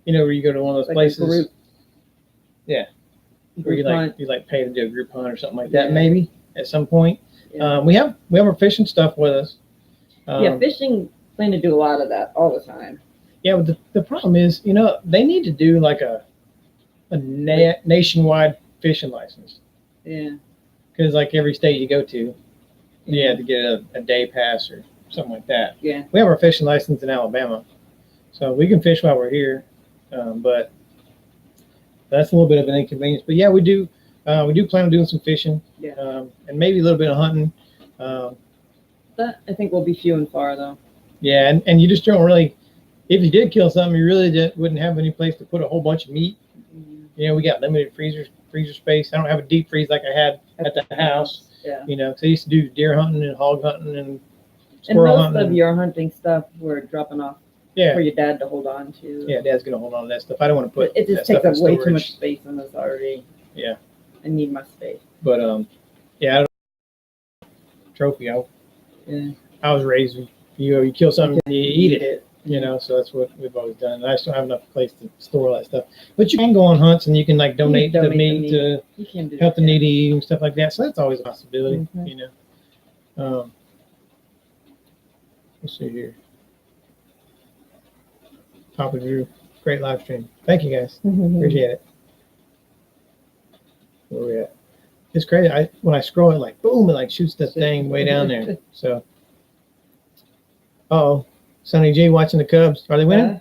where you go to one of those places. Yeah. Where you like pay to do a group hunt or something like that, maybe at some point. Yeah. We have our fishing stuff with us. Fishing, plan to do a lot of that all the time. Yeah, but the problem is, they need to do like a nationwide fishing license. Yeah. Because like every state you go to, you have to get a day pass or something like that. Yeah. We have our fishing license in Alabama, so we can fish while we're here, but that's a little bit of an inconvenience. But yeah, we do plan on doing some fishing, and maybe a little bit of hunting. That I think will be few and far though. Yeah, and you just don't really. If you did kill something, you really wouldn't have any place to put a whole bunch of meat. Mm-hmm. We got limited freezer space. I don't have a deep freeze like I had at the house. Yeah. So I used to do deer hunting and hog hunting and squirrel hunting. And most of your hunting stuff we're dropping off for your dad to hold on to. Yeah, Dad's gonna hold on to that stuff. I don't want to put it just takes up way too much space and it's already. Yeah. I need my space. But I don't trophy. I was raised with you kill something and you eat it. So that's what we've always done. I just don't have enough place to store all that stuff. But you can go on hunts and you can like donate the meat to help the needy and stuff like that. So that's always a possibility, Let's see here. Papa Drew, great live stream. Thank you guys. Appreciate it. Where we at? It's crazy. When I scroll it, like boom, it like shoots the thing way down there. So, Sonny G watching the Cubs. Are they winning?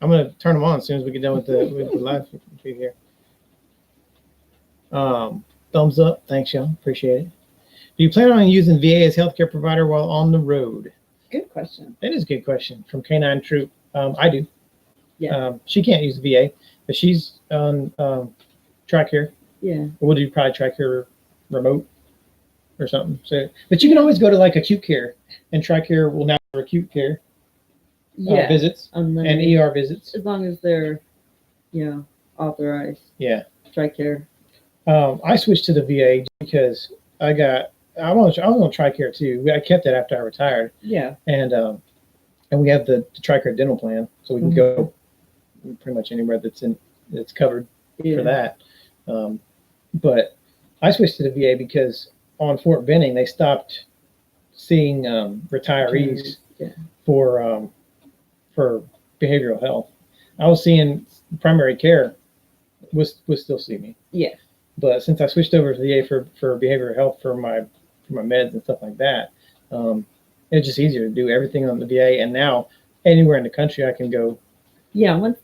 I'm gonna turn them on as soon as we get done with the live feed here. Thumbs up. Thanks, y'all. Appreciate it. Do you plan on using VA as healthcare provider while on the road? Good question. That is a good question from K9 Troop. I do. Yeah. She can't use VA, but she's on TRICARE. Yeah. We'll do probably TRICARE remote or something. So, but you can always go to like Acute Care, and TRICARE will now have Acute Care visits and ER visits. As long as they're, authorized. Yeah. TRICARE. I switched to the VA because I was on TRICARE too. I kept that after I retired. Yeah. And we have the TRICARE dental plan, so we can go pretty much anywhere that's covered for that. But I switched to the VA because on Fort Benning they stopped seeing retirees for behavioral health. I was seeing primary care would still see me. Yeah. But since I switched over to the VA for behavioral health for my meds and stuff like that, it's just easier to do everything on the VA. And now anywhere in the country I can go. Yeah, when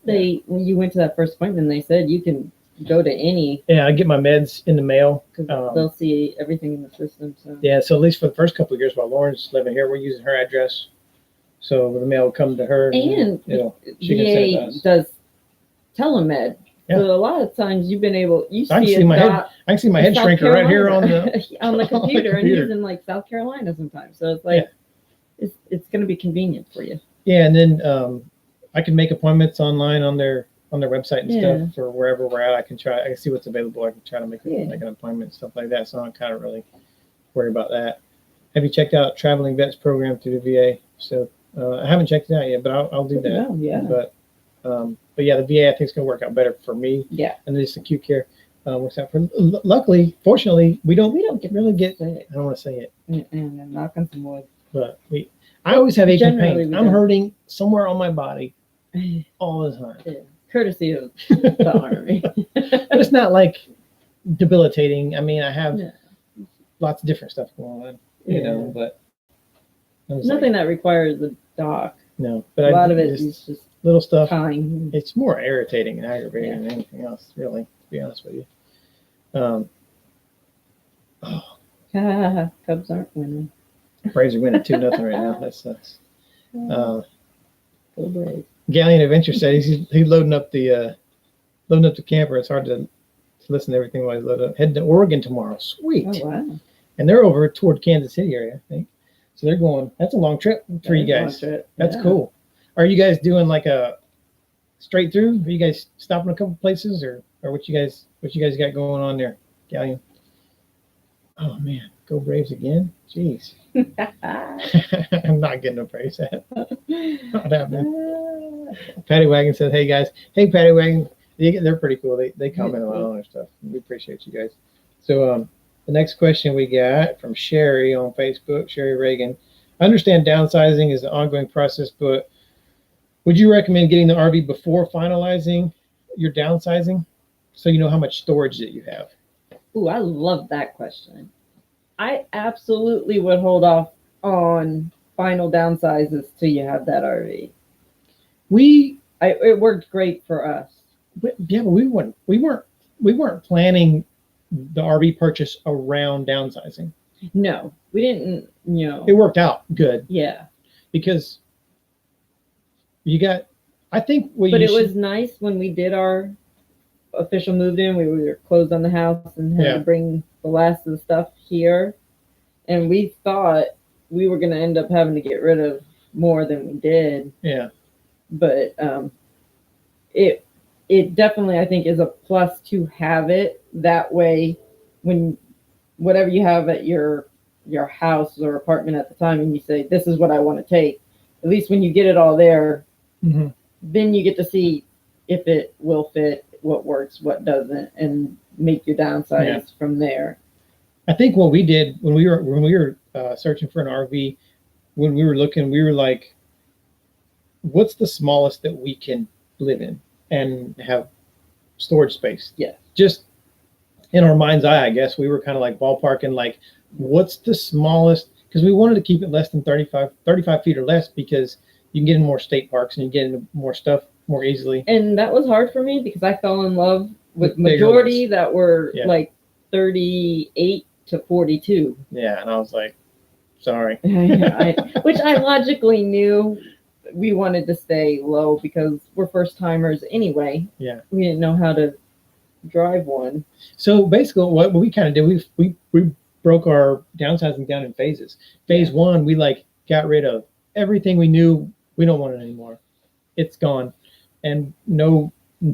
you went to that first appointment, they said you can go to any. Yeah, I get my meds in the mail. They'll see everything in the system. So. Yeah, so at least for the first couple of years while Lauren's living here, we're using her address. So the mail will come to her. And she can send it to us. Does telemed. Yeah. So a lot of times you've been able, I can see my head shrinker right here on the on the computer, and he's in like South Carolina sometimes. So it's like it's going to be convenient for you. Yeah, and then I can make appointments online on their website and stuff for wherever we're at. I can see what's available. I can try to make an appointment and stuff like that. So I don't kind of really worry about that. Have you checked out Traveling Vets program through the VA? So I haven't checked it out yet, but I'll do that. Oh, yeah. But yeah, the VA I think is going to work out better for me. Yeah. And this Acute Care works out for. Luckily, fortunately, we don't really get. I don't want to say it. And knock on some wood. But I always have aching pain. I'm don't. hurting somewhere on my body all the time. Yeah. Courtesy of the Army. But it's not like debilitating. I mean, I have lots of different stuff going on, you know, but nothing that requires a doc. No, but a lot of it is just little stuff. Time. It's more irritating and aggravating than anything else, really, to be honest with you. Cubs aren't winning. Braves are winning 2-0 right now. That sucks. Go Braves. Galleon Adventure said he's loading up the camper. It's hard to listen to everything while I was heading to Oregon tomorrow. Sweet. Oh, wow. And they're over toward Kansas City area, I think. So they're going. That's a long trip for you guys. That's cool. Are you guys doing like a straight through? Are you guys stopping a couple places, or what you guys got going on there, Gallion? Oh man, go Braves again! Jeez. I'm not getting a praise that. Not happening. Patty Wagon says, "Hey guys, hey Patty Wagon, they're pretty cool. They comment a lot on our stuff. We appreciate you guys." So the next question we got from Sherry on Facebook, Sherry Reagan. I understand downsizing is an ongoing process, but would you recommend getting the RV before finalizing your downsizing, so you know how much storage that you have? Ooh, I love that question. I absolutely would hold off on final downsizes till you have that RV. It worked great for us. Yeah, but we weren't planning the RV purchase around downsizing. No, we didn't. It worked out good. Yeah, because you got. I think. It was nice when we did our official move in. We were closed on the house and had to bring the last of the stuff here, and we thought we were going to end up having to get rid of more than we did. Yeah, but it definitely, I think, is a plus to have it that way. When whatever you have at your house or apartment at the time, and you say, "This is what I want to take," at least when you get it all there, then you get to see if it will fit, what works, what doesn't, and make your downsize from there. I think what we did when we were searching for an RV, when we were looking, we were like, what's the smallest that we can live in and have storage space? Yeah. Just in our mind's eye, I guess we were kind of like ballparking, like, what's the smallest? Because we wanted to keep it less than 35 feet or less, because you can get in more state parks and you get into more stuff more easily. And that was hard for me because I fell in love with majority that were like 38 to 42. Yeah, and I was like, sorry. Which I logically knew we wanted to stay low because we're first timers anyway. Yeah. We didn't know how to drive one. So basically what we kind of did, we broke our downsizing down in phases. Phase one, we like got rid of everything we knew we don't want it anymore. It's gone. And no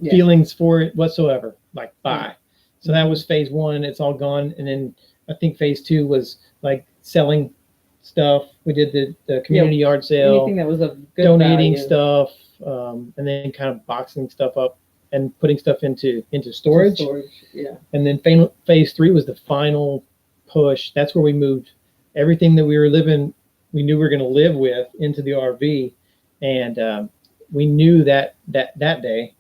feelings for it whatsoever. Like, bye. So that was phase one. It's all gone. And then I think phase two was like selling stuff. We did the community yard sale. Anything that was of good donating value. stuff, and then kind of boxing stuff up and putting stuff into storage. And then phase three was the final push. That's where we moved everything that we knew we were going to live with into the RV. And we knew that day,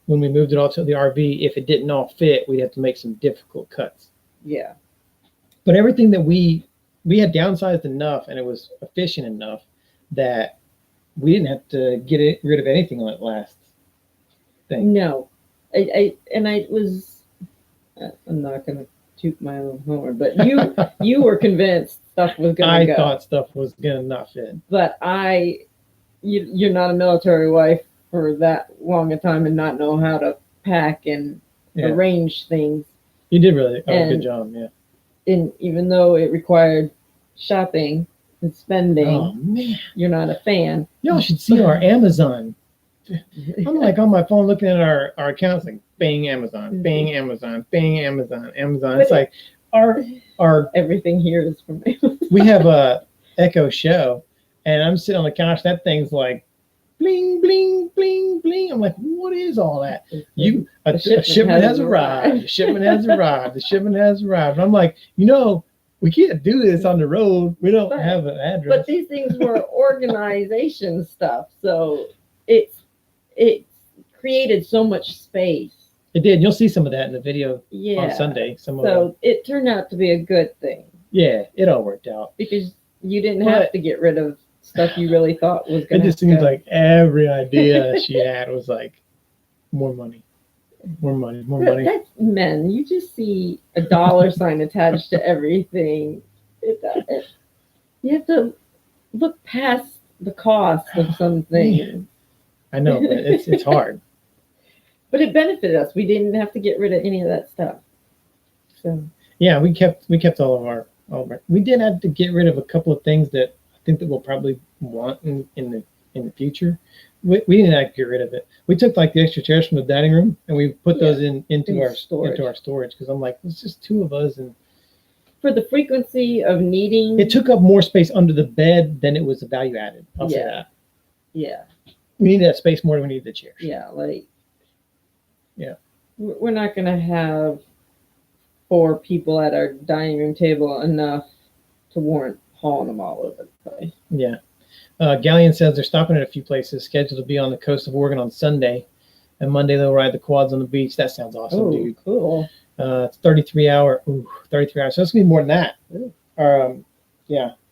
when we moved it all to the RV, if it didn't all fit, we'd have to make some difficult cuts. Yeah. But everything that we had downsized enough, and it was efficient enough that we didn't have to get rid of anything on that last thing. No, I'm not going to toot my own horn, but you were convinced stuff was going to go. I thought stuff was going to not fit. But you're not a military wife for that long a time and not know how to pack and arrange things. You did really a good job, yeah. And even though it required shopping and spending, you're not a fan. Y'all should see our Amazon. I'm like on my phone looking at our accounts, like bang Amazon, bang Amazon, bang Amazon, Amazon. It's like our everything here is from Amazon. We have a Echo Show, and I'm sitting on the couch. That thing's like bling, bling, bling, bling. I'm like, what is all that? A shipment has arrived. The shipment has arrived. The shipment has arrived. And I'm like, we can't do this on the road. We don't have an address. But these things were organization stuff, so it created so much space. It did. You'll see some of that in the video on Sunday. So it turned out to be a good thing. Yeah, it all worked out. Because you didn't have to get rid of stuff you really thought was going to. It just seems like every idea she had was like more money. More money, more money. That's men. You just see a dollar sign attached to everything. You have to look past the cost of something. Yeah. I know, but it's hard. But it benefited us. We didn't have to get rid of any of that stuff. So yeah, we kept all of our. We did have to get rid of a couple of things that I think that we'll probably want in the future. We didn't have to get rid of it. We took like the extra chairs from the dining room and we put those into our storage because I'm like, it's just two of us, and for the frequency of needing, it took up more space under the bed than it was a value added. I'll say that. Yeah. We need that space more than we need the chairs. Yeah, yeah. We're not gonna have 4 people at our dining room table enough to warrant hauling them all over the place. Yeah. Galleon says they're stopping at a few places, scheduled to be on the coast of Oregon on Sunday, and Monday they'll ride the quads on the beach. That sounds awesome, dude. Cool. It's 33 hours. So it's gonna be more than that.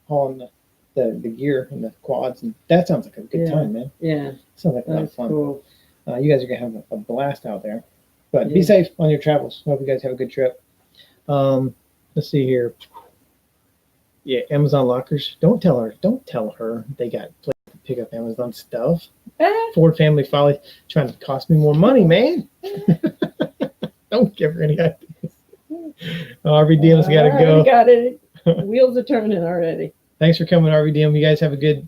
Hauling the gear and the quads, and that sounds like a good time, man. Yeah. Sounds like a lot of fun. Cool. You guys are gonna have a blast out there. But be safe on your travels. Hope you guys have a good trip. Let's see here. Yeah, Amazon lockers. Don't tell her they got to pick up Amazon stuff. Ford Family Folly trying to cost me more money, man. Don't give her any ideas. RVDM's got to go. Got it. Wheels are turning already. Thanks for coming, RVDM. You guys have a good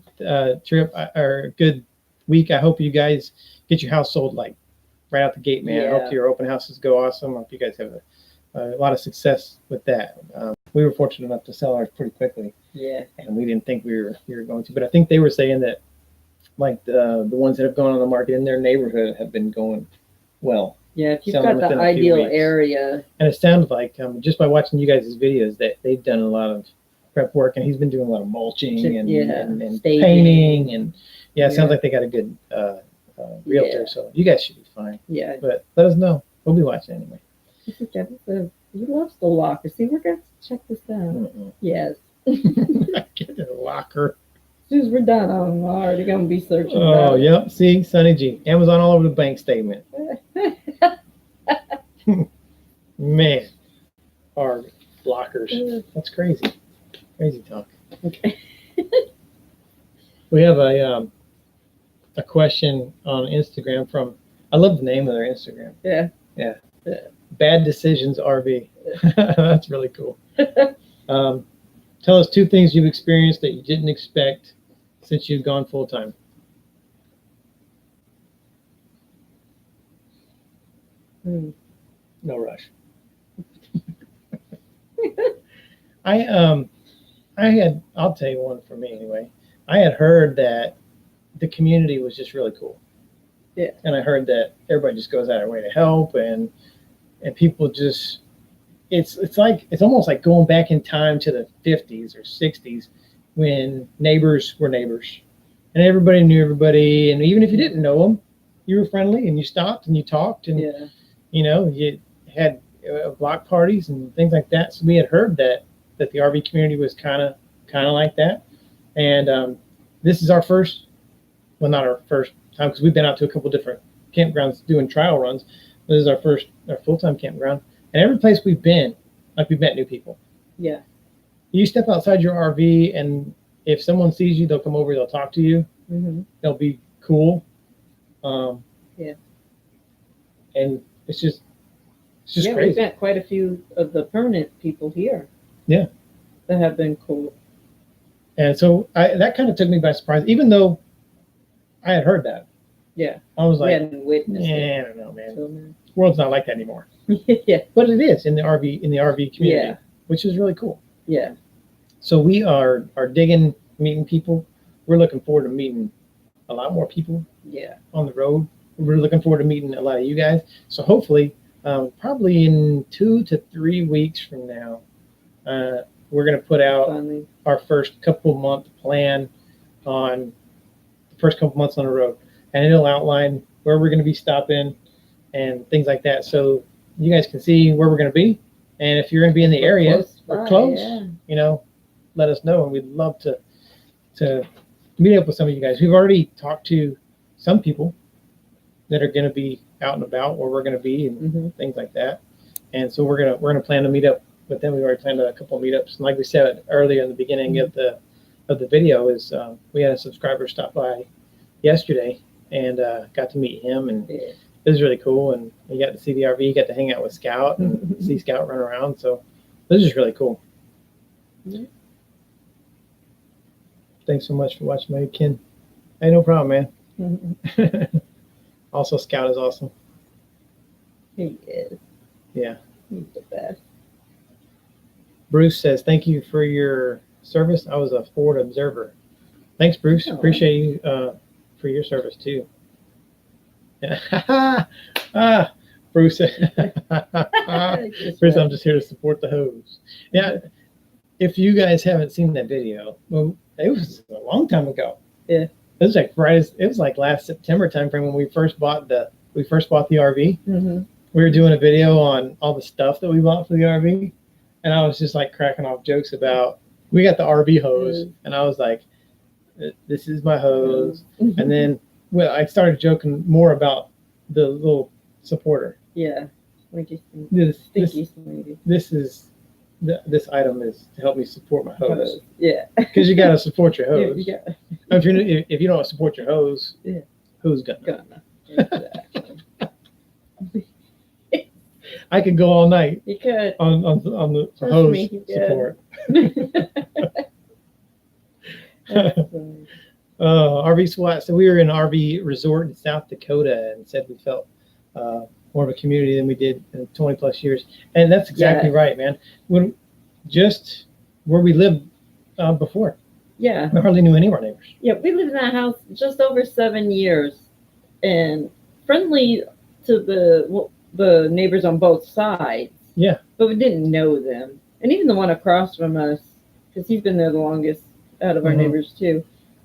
trip or a good week. I hope you guys get your house sold like right out the gate, man. I hope your open houses go awesome. I hope you guys have a lot of success with that. We were fortunate enough to sell ours pretty quickly. Yeah. And we didn't think we were going to, but I think they were saying that like the ones that have gone on the market in their neighborhood have been going well. Yeah, if you've got the ideal area. And it sounds like just by watching you guys' videos that they've done a lot of prep work, and he's been doing a lot of mulching and painting, and it sounds like they got a good realtor, so you guys should be fine. Yeah. But let us know. We'll be watching anyway. He loves the locker. See, we're going to check this out. Yes. Get the locker. As soon as we're done, I'm already going to be searching. Oh, yep. See, Sonny G. Amazon all over the bank statement. Man. Our lockers. That's crazy. Crazy talk. Okay. We have a question on Instagram from, I love the name of their Instagram. Yeah. Bad Decisions RV. That's really cool. Tell us 2 things you've experienced that you didn't expect since you've gone full time. No rush. I'll tell you one for me anyway. I had heard that the community was just really cool. Yeah. And I heard that everybody just goes out of their way to help, and people just, it's almost like going back in time to the 50s or 60s when neighbors were neighbors and everybody knew everybody, and even if you didn't know them, you were friendly and you stopped and you talked, and you had block parties and things like that. So we had heard that the RV community was kind of like that, and this is our first, well, not our first time, because we've been out to a couple different campgrounds doing trial runs. This is our full-time campground, and every place we've been, like, we've met new people. Yeah. You step outside your RV, and if someone sees you, they'll come over, they'll talk to you. Mm-hmm. They'll be cool. And it's just crazy. We've met quite a few of the permanent people here. Yeah. That have been cool. And so that kind of took me by surprise, even though I had heard that. Yeah. I was like, we hadn't witnessed I don't know, man. The world's not like that anymore. Yeah. But it is in the RV community, which is really cool. Yeah. So we are digging meeting people. We're looking forward to meeting a lot more people. Yeah. On the road. We're looking forward to meeting a lot of you guys. So hopefully, probably in 2 to 3 weeks from now, we're going to put out our first couple month plan on the first couple months on the road, and it'll outline where we're going to be stopping and things like that. So you guys can see where we're going to be. And if you're going to be in the area or close, let us know. And we'd love to meet up with some of you guys. We've already talked to some people that are going to be out and about where we're going to be and things like that. And so we're going to plan to meet up with them. We've already planned a couple of meetups. And like we said earlier in the beginning of the video is we had a subscriber stop by yesterday and got to meet him, and it was really cool. And you got to see the RV, you got to hang out with Scout and see Scout run around. So it was just really cool. Yeah. Thanks so much for watching, my Ken. Hey, no problem, man. Also, Scout is awesome. He is. Yeah. He's the best. Bruce says, thank you for your service. I was a Ford observer. Thanks, Bruce. Oh. Appreciate you for your service, too. Yeah. Bruce. Bruce, I'm just here to support the hose. Yeah. If you guys haven't seen that video, well, it was a long time ago. Yeah. It was like last September timeframe when we first bought the RV. Mm-hmm. We were doing a video on all the stuff that we bought for the RV, and I was just like cracking off jokes about we got the RV hose, and I was like, "This is my hose," and then I started joking more about the little supporter. Yeah, This item is to help me support my hose. Yeah, because you got to support your hose. Yeah. If you don't support your hose, yeah, who's gonna? Exactly. I could go all night. You could on the hose support. RV SWAT. So we were in an RV resort in South Dakota and said we felt more of a community than we did in 20 plus years. And that's exactly right, man. When just where we lived before. Yeah. We hardly knew any of our neighbors. Yeah, we lived in that house just over 7 years and friendly to the neighbors on both sides. Yeah. But we didn't know them. And even the one across from us, because he's been there the longest out of our neighbors too.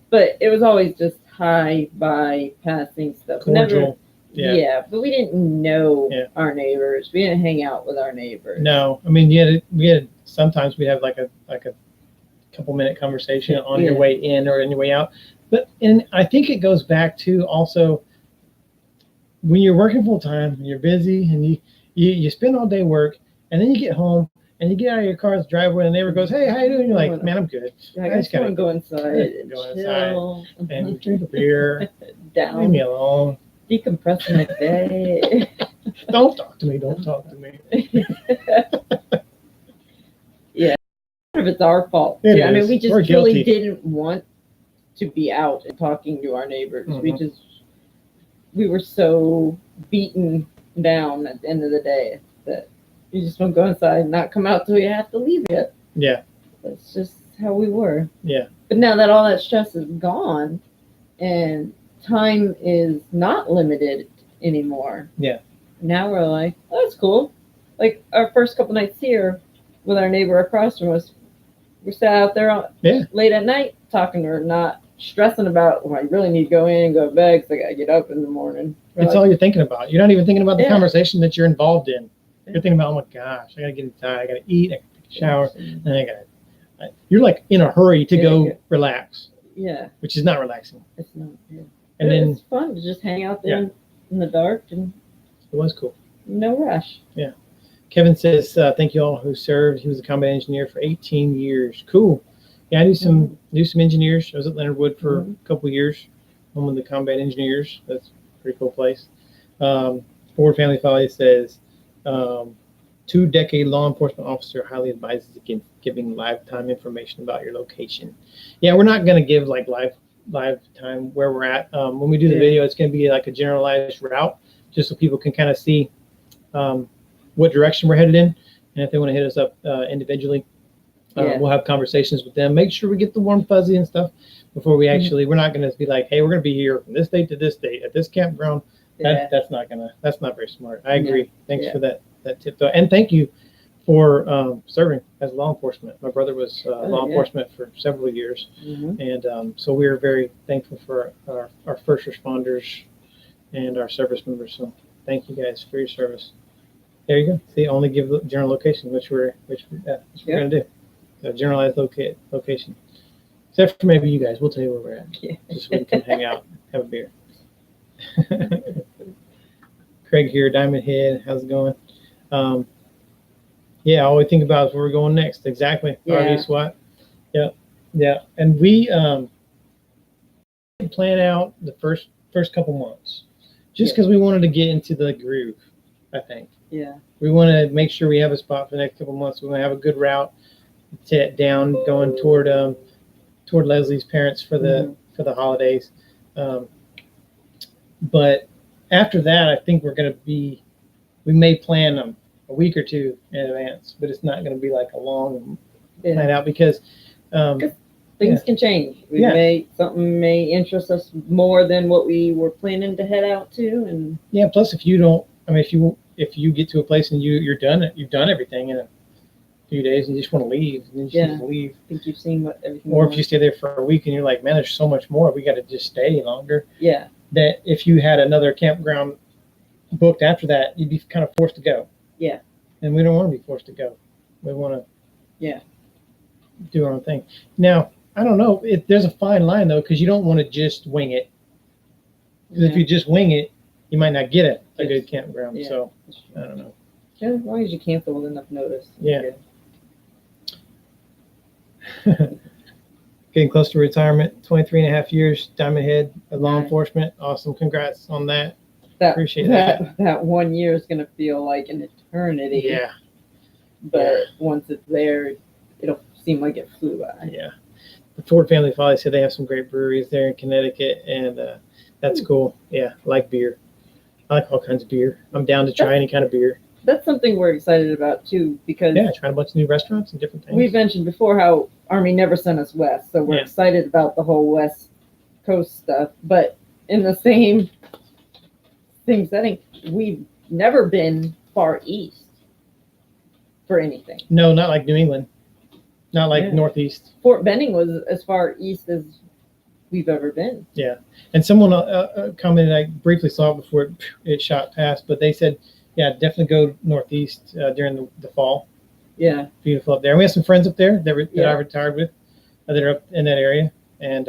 But it was always just hi, bye, passing stuff. Cordial. Never, yeah, but we didn't know our neighbors. We didn't hang out with our neighbors. No, I mean, sometimes we have like a couple minute conversation on your way in or on your way out. And I think it goes back to also when you're working full time, you're busy, and you spend all day work, and then you get home and you get out of your car's driveway, and the neighbor goes, "Hey, how you doing?" You're like, "Man, I'm good. I just want to go inside and drink a beer, down, leave me alone, decompress my day." Don't talk to me. Don't talk to me. Yeah, part of it's our fault. I mean, we just really didn't want to be out and talking to our neighbors. We were so beaten down at the end of the day that you just want to go inside and not come out till you have to leave it. Yeah. That's just how we were. Yeah. But now that all that stress is gone and time is not limited anymore. Yeah. Now we're like, oh, that's cool. Like our first couple nights here with our neighbor across from us, we sat out there late at night talking to her, not stressing about, I really need to go in and go to bed because I got to get up in the morning. It's all you're thinking about. You're not even thinking about the conversation that you're involved in. You're thinking about, oh my gosh, I got to get inside. I got to eat. I got to take a shower. And you're like in a hurry to go relax. Yeah. Which is not relaxing. It's not. Yeah. And then it's fun to just hang out there in the dark. And it was cool. No rush. Yeah. Kevin says, thank you all who served. He was a combat engineer for 18 years. Cool. Yeah, I knew some engineers. I was at Leonard Wood for a couple of years. Home of the combat engineers. That's a pretty cool place. Ford Family Folly says, 2-decade law enforcement officer highly advises against giving lifetime information about your location. Yeah, we're not going to give like live time where we're at. When we do the video, it's going to be like a generalized route, just so people can kind of see what direction we're headed in. And if they want to hit us up individually, we'll have conversations with them. Make sure we get the warm fuzzy and stuff before we actually, we're not going to be like, hey, we're going to be here from this date to this date at this campground. That's not very smart. I agree. Thanks for that tip though. And thank you for serving as law enforcement. My brother was law enforcement for several years. And so we are very thankful for our first responders and our service members. So thank you guys for your service. There you go. See, only give the general location, which we're going to do. So generalized location. Except for maybe you guys. We'll tell you where we're at. Just so we can hang out, have a beer. Craig here, Diamond Head. How's it going? All we think about is where we're going next. Exactly. RV SWAT. Yeah. And we plan out the first couple months just because we wanted to get into the groove, I think. Yeah. We want to make sure we have a spot for the next couple of months. We want to have a good route down going toward Leslie's parents for the holidays. But after that, I think we may plan them a week or two in advance, but it's not going to be like a long plan out because things can change. Something may interest us more than what we were planning to head out to, and plus if you get to a place and you've done everything in a few days and you just want to leave, and then you just leave. I think you've seen what everything. Or if you stay there for a week and you're like, man, there's so much more. We got to just stay longer. Yeah. That if you had another campground booked after that, you'd be kind of forced to go. Yeah. And we don't want to be forced to go. We want to. Do our own thing. Now, I don't know. There's a fine line though, because you don't want to just wing it. Because if you just wing it, you might not get a good campground. Yeah. So I don't know. Yeah, as long as you cancel with enough notice. Yeah. Getting close to retirement, 23 and a half years, Diamond Head, law enforcement. Awesome. Congrats on that. Appreciate that. That 1 year is going to feel like an eternity. Yeah. But once it's there, it'll seem like it flew by. Yeah. The Ford family probably said they have some great breweries there in Connecticut, and that's cool. Yeah. I like beer. I like all kinds of beer. I'm down to try any kind of beer. That's something we're excited about too, because trying a bunch of new restaurants and different things. We've mentioned before how Army never sent us west, so we're excited about the whole West Coast stuff. But in the same setting, we've never been far east for anything. No, not like New England, not like Northeast. Fort Benning was as far east as we've ever been. Yeah, and someone commented. I briefly saw it before it shot past, but they said, yeah, definitely go northeast during the fall. Yeah. Beautiful up there. And we have some friends up there that I retired with that are up in that area. And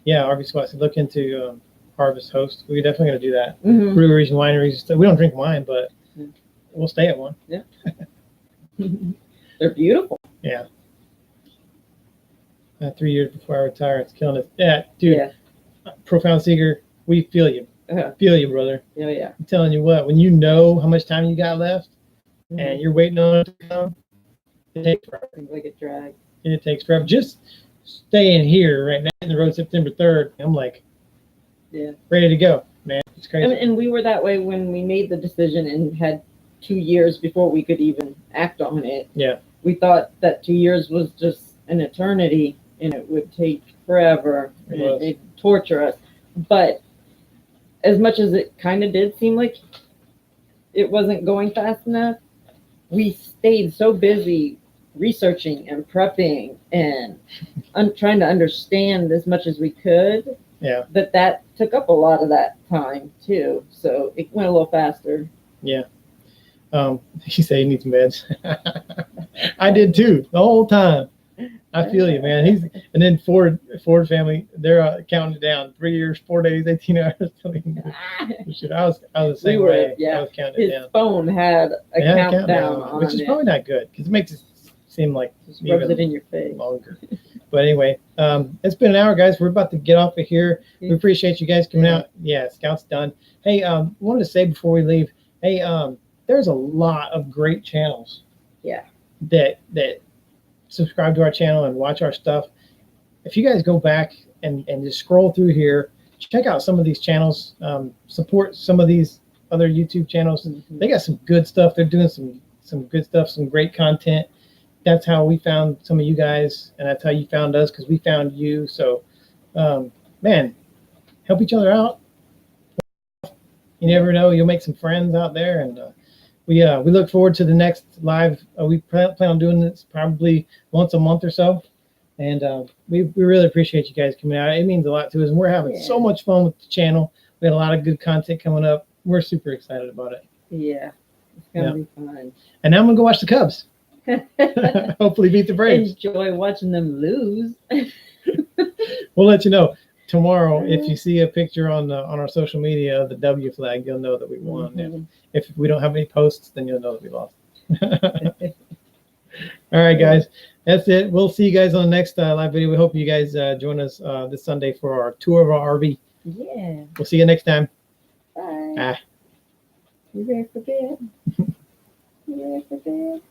RV Squad said look into Harvest Host. We're definitely going to do that. Mm-hmm. Breweries and wineries. We don't drink wine, but we'll stay at one. Yeah. They're beautiful. Yeah. 3 years before I retire, it's killing it. Yeah, dude. Yeah. Profound Seeker, we feel you. Feel you, brother. Yeah. I'm telling you what, when you know how much time you got left and you're waiting on it to come, it takes forever. Seems like a drag. It takes forever. Just staying here right now in the road September 3rd, I'm like, ready to go, man. It's crazy. And we were that way when we made the decision and had 2 years before we could even act on it. Yeah. We thought that 2 years was just an eternity and it would take forever and it'd torture us. But as much as it kind of did seem like it wasn't going fast enough, we stayed so busy researching and prepping and trying to understand as much as we could. Yeah. That took up a lot of that time too. So it went a little faster. Yeah. He said he needs meds. I did too, the whole time. I feel you, man. And then Ford family, they're counting it down. 3 years, 4 days, 18 hours. I was the same way. Yeah. I was counting it down. His phone had a countdown on which is probably not good because it makes it seem like just rubs it in your face longer. But anyway, it's been an hour, guys. We're about to get off of here. We appreciate you guys coming out. Yeah, Scout's done. Hey, wanted to say before we leave, hey, there's a lot of great channels. Yeah. That subscribe to our channel and watch our stuff. If you guys go back and just scroll through here, check out some of these channels, support some of these other YouTube channels. They got some good stuff. They're doing some good stuff, some great content. That's how we found some of you guys, and that's how you found us because we found you. So, man, help each other out. You never know, you'll make some friends out there, and we look forward to the next live. We plan on doing this probably once a month or so, and we really appreciate you guys coming out. It means a lot to us, and we're having so much fun with the channel. We had a lot of good content coming up. We're super excited about it. Yeah, it's gonna be fun. And now I'm gonna go watch the Cubs. Hopefully beat the Braves. Enjoy watching them lose. We'll let you know tomorrow. If you see a picture on our social media of the W flag, you'll know that we won. If we don't have any posts, then you'll know that we lost. All right, guys, that's it. We'll see you guys on the next live video. We hope you guys join us this Sunday for our tour of our RV. Yeah. We'll see you next time. Bye. Ah. You ready for bed? You ready for bed?